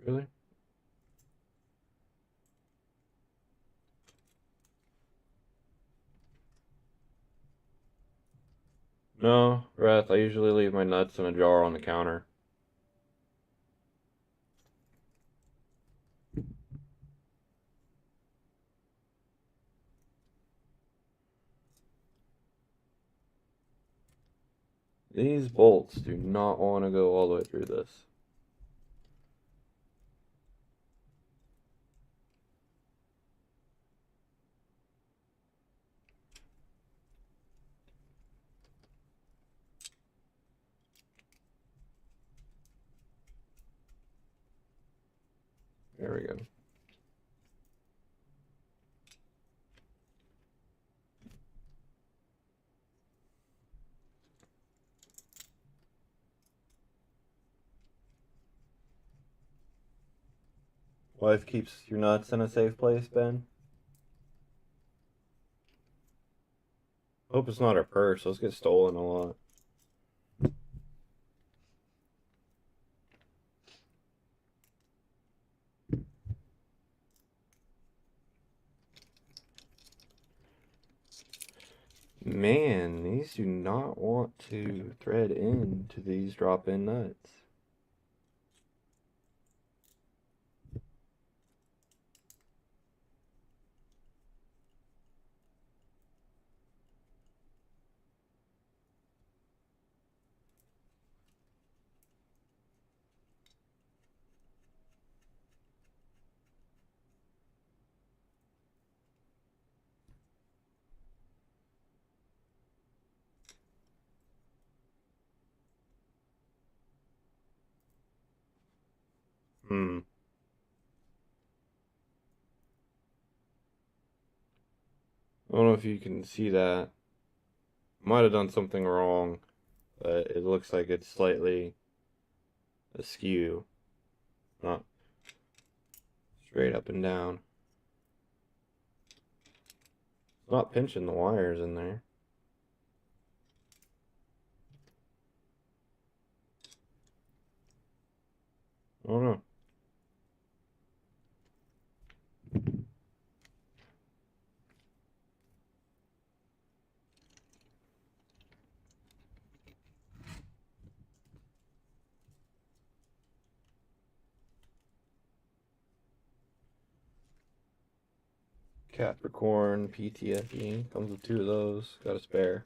Really? No, Wrath, I usually leave my nuts in a jar on the counter. These bolts do not want to go all the way through this. There we go. Wife keeps your nuts in a safe place, Ben? Hope it's not her purse. Those get stolen a lot. Man, these do not want to thread into these drop-in nuts. Hmm. I don't know if you can see that. Might have done something wrong, but it looks like it's slightly askew, not straight up and down. It's not pinching the wires in there. I don't know. Capricorn PTFE comes with 2 of those. Got a spare.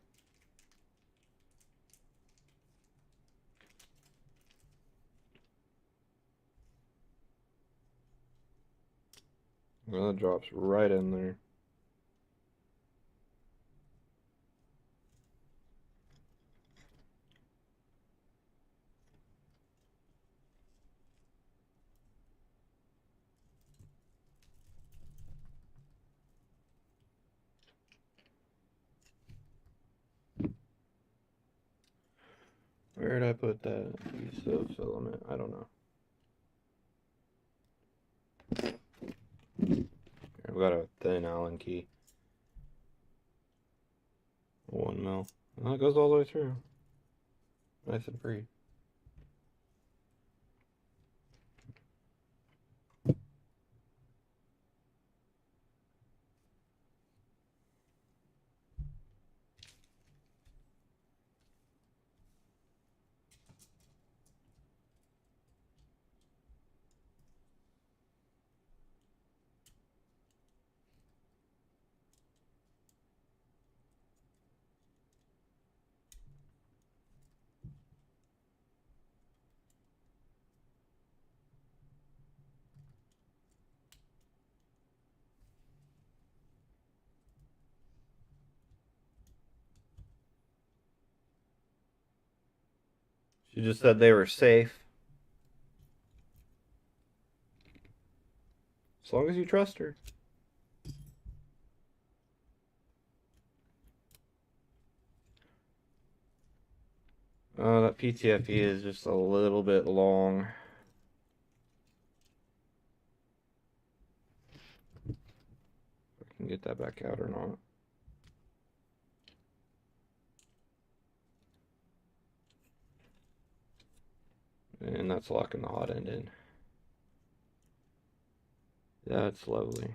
Well, that drops right in there. Where did I put that piece of filament? I don't know. I've got a thin Allen key. 1 mil. Well, it goes all the way through. Nice and free. She just said they were safe. As long as you trust her. That PTFE is just a little bit long. If I can get that back out or not. And that's locking the hot end in. That's lovely.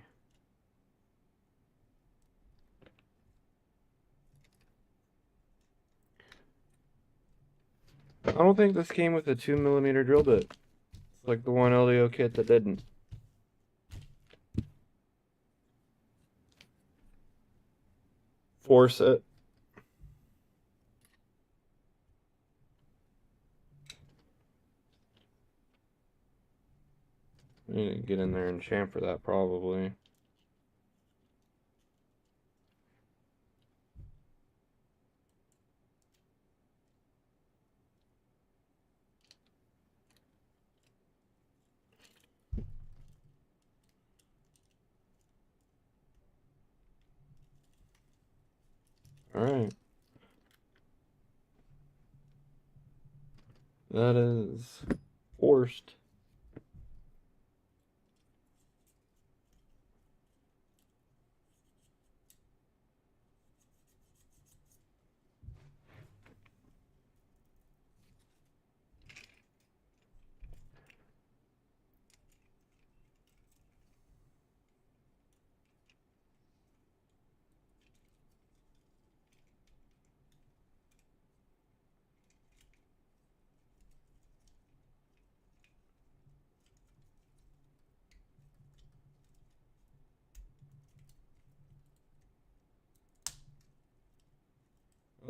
I don't think this came with a 2mm drill bit. It's like the one LDO kit that didn't. Force it. I need to get in there and chamfer that probably. Alright. That is forced.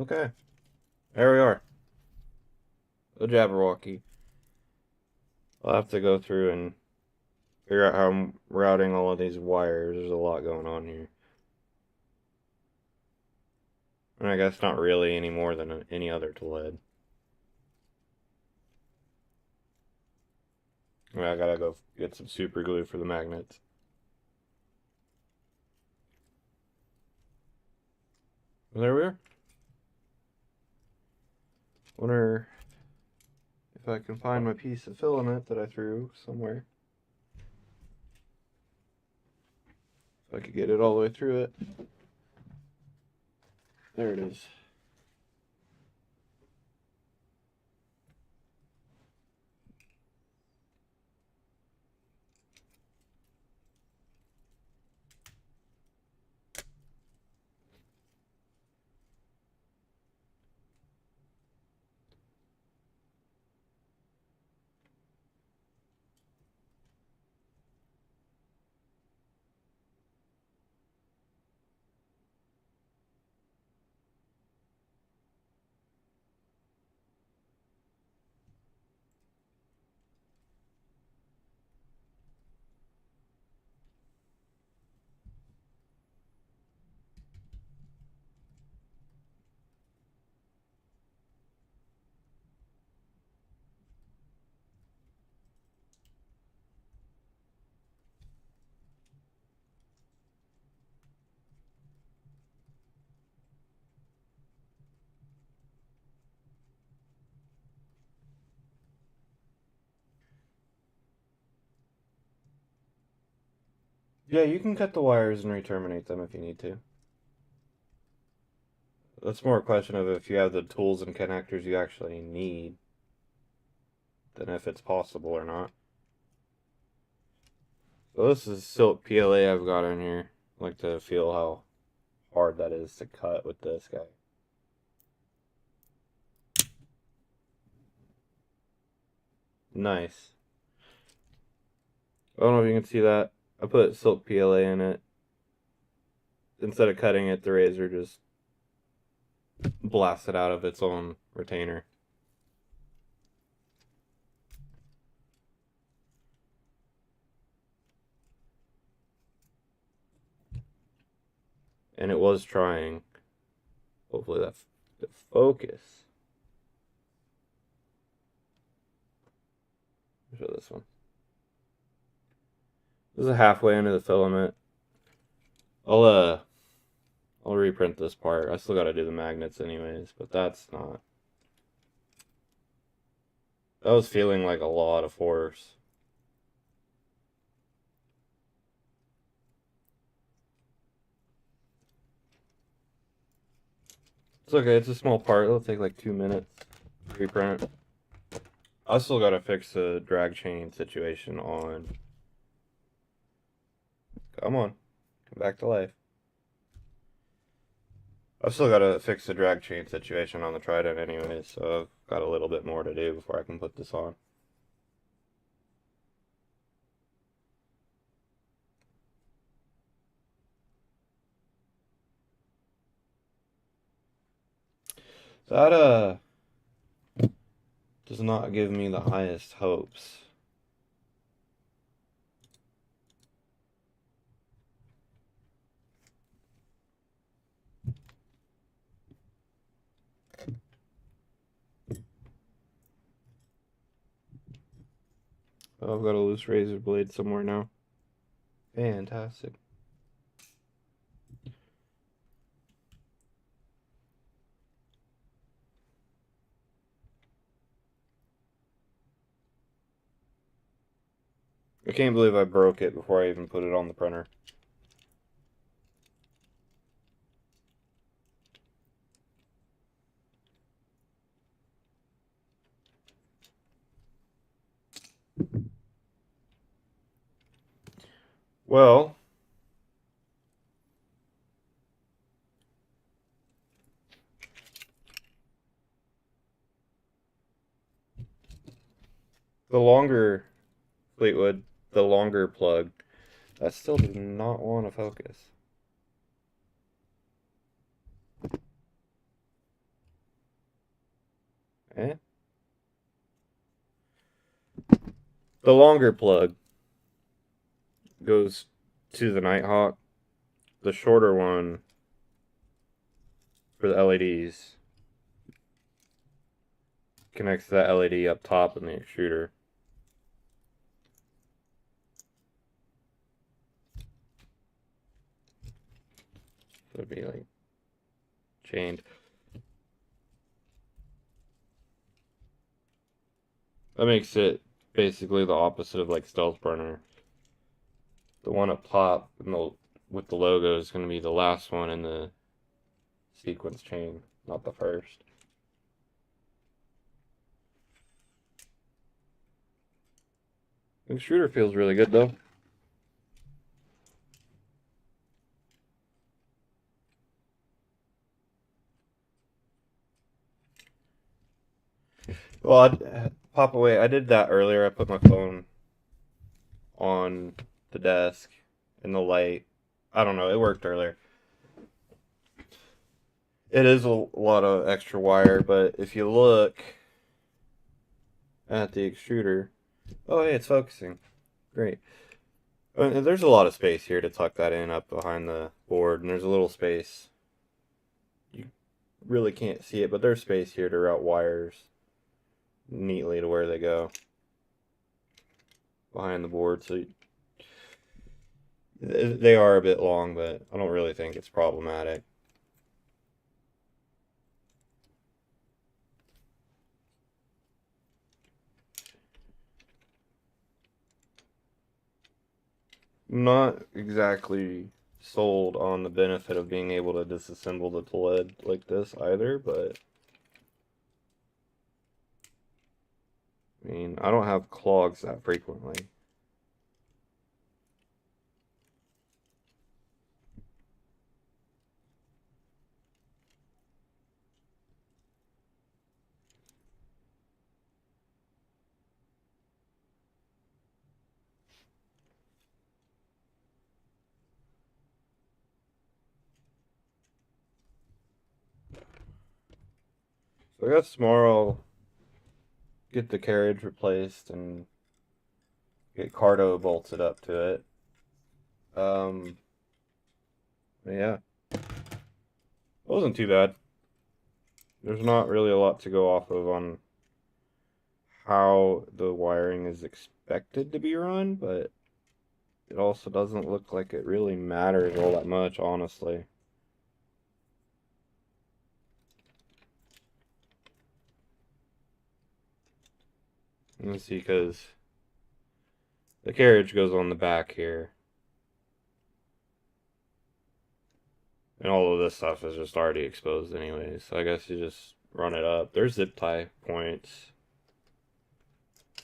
Okay. There we are. The Jabberwocky. I'll have to go through and figure out how I'm routing all of these wires. There's a lot going on here. And I guess not really any more than any other tool head. I gotta go get some super glue for the magnets. Well, there we are. Wonder if I can find my piece of filament that I threw somewhere. If I could get it all the way through it. There it is. Yeah, you can cut the wires and re-terminate them if you need to. That's more a question of if you have the tools and connectors you actually need than if it's possible or not. So this is silk PLA I've got in here. I like to feel how hard that is to cut with this guy. Nice. I don't know if you can see that. I put silk PLA in it. Instead of cutting it, the razor just blasts it out of its own retainer. And it was trying. Hopefully that's the focus. Show this one. This is halfway into the filament. I'll reprint this part. I still gotta do the magnets anyways, but that's not. That was feeling like a lot of force. It's okay, it's a small part. It'll take like 2 minutes to reprint. I still gotta fix the drag chain situation on. Come on, come back to life. I've still gotta fix the drag chain situation on the Trident anyways, so I've got a little bit more to do before I can put this on. That does not give me the highest hopes. Oh, I've got a loose razor blade somewhere now. Fantastic. I can't believe I broke it before I even put it on the printer. Well, the longer Fleetwood, the longer plug, I still do not want to focus. Eh? The longer plug goes to the Nighthawk. The shorter one for the LEDs connects to that LED up top in the extruder. to be like chained. That makes it basically the opposite of like Stealth Burner. The one up top with the logo is going to be the last one in the sequence chain, not the first. Extruder feels really good though. Well, I'd pop away. I did that earlier. I put my phone on the desk in the light. I don't know. It worked earlier. It is a lot of extra wire, but if you look at the extruder, oh, hey, it's focusing. Great. There's a lot of space here to tuck that in up behind the board, and there's a little space. You really can't see it, but there's space here to route wires neatly to where they go behind the board. So they are a bit long, but I don't really think it's problematic. I'm not exactly sold on the benefit of being able to disassemble the Toolhead like this either, but I mean, I don't have clogs that frequently. So I guess tomorrow I'll get the carriage replaced and get Cardo bolted up to it. Yeah, it wasn't too bad. There's not really a lot to go off of on how the wiring is expected to be run, but it also doesn't look like it really matters all that much, honestly. Let's see, because the carriage goes on the back here. And all of this stuff is just already exposed anyways. So I guess you just run it up. There's zip tie points.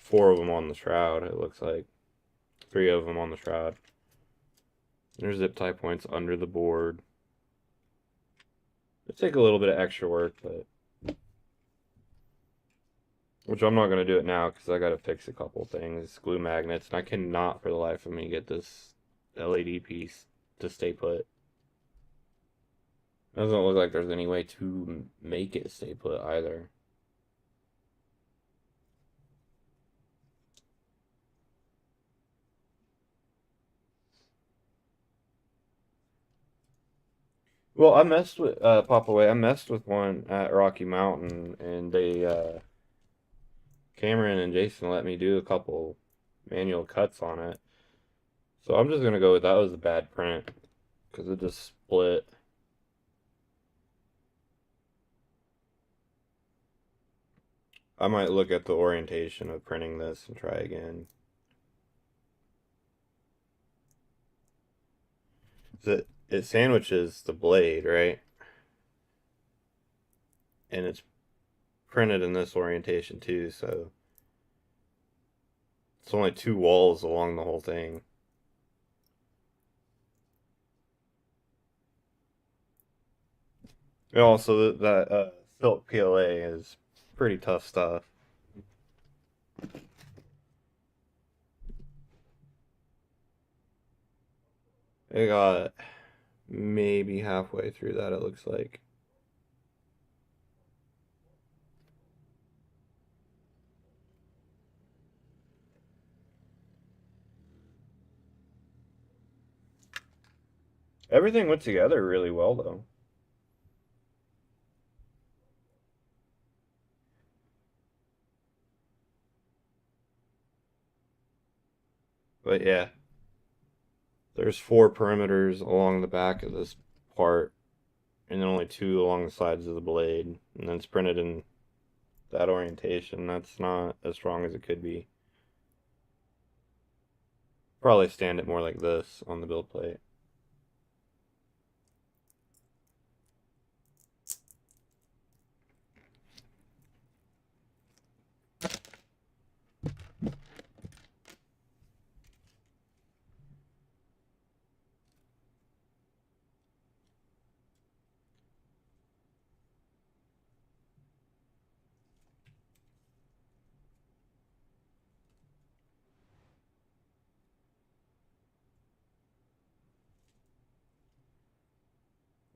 4 of them on the shroud, it looks like. 3 of them on the shroud. There's zip tie points under the board. It'll take a little bit of extra work, but which I'm not going to do it now because I got to fix a couple things. Glue magnets, and I cannot for the life of me get this LED piece to stay put. Doesn't look like there's any way to make it stay put either. Well, I messed with Pop Away. I messed with one at Rocky Mountain, and they Cameron and Jason let me do a couple manual cuts on it. So I'm just gonna go with that was a bad print because it just split. I might look at the orientation of printing this and try again. It sandwiches the blade, right? And it's printed in this orientation too, so it's only 2 walls along the whole thing. And also, that silk PLA is pretty tough stuff. It got maybe halfway through that, it looks like. Everything went together really well, though. But yeah, there's 4 perimeters along the back of this part and then only 2 along the sides of the blade, and then it's printed in that orientation. That's not as strong as it could be. Probably stand it more like this on the build plate.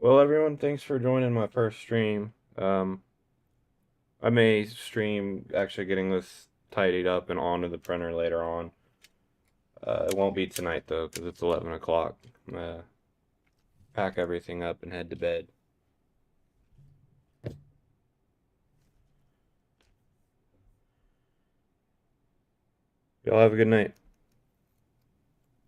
Well, everyone, thanks for joining my first stream. I may stream actually getting this tidied up and onto the printer later on. It won't be tonight though, because it's 11 o'clock. Pack everything up and head to bed. Y'all have a good night.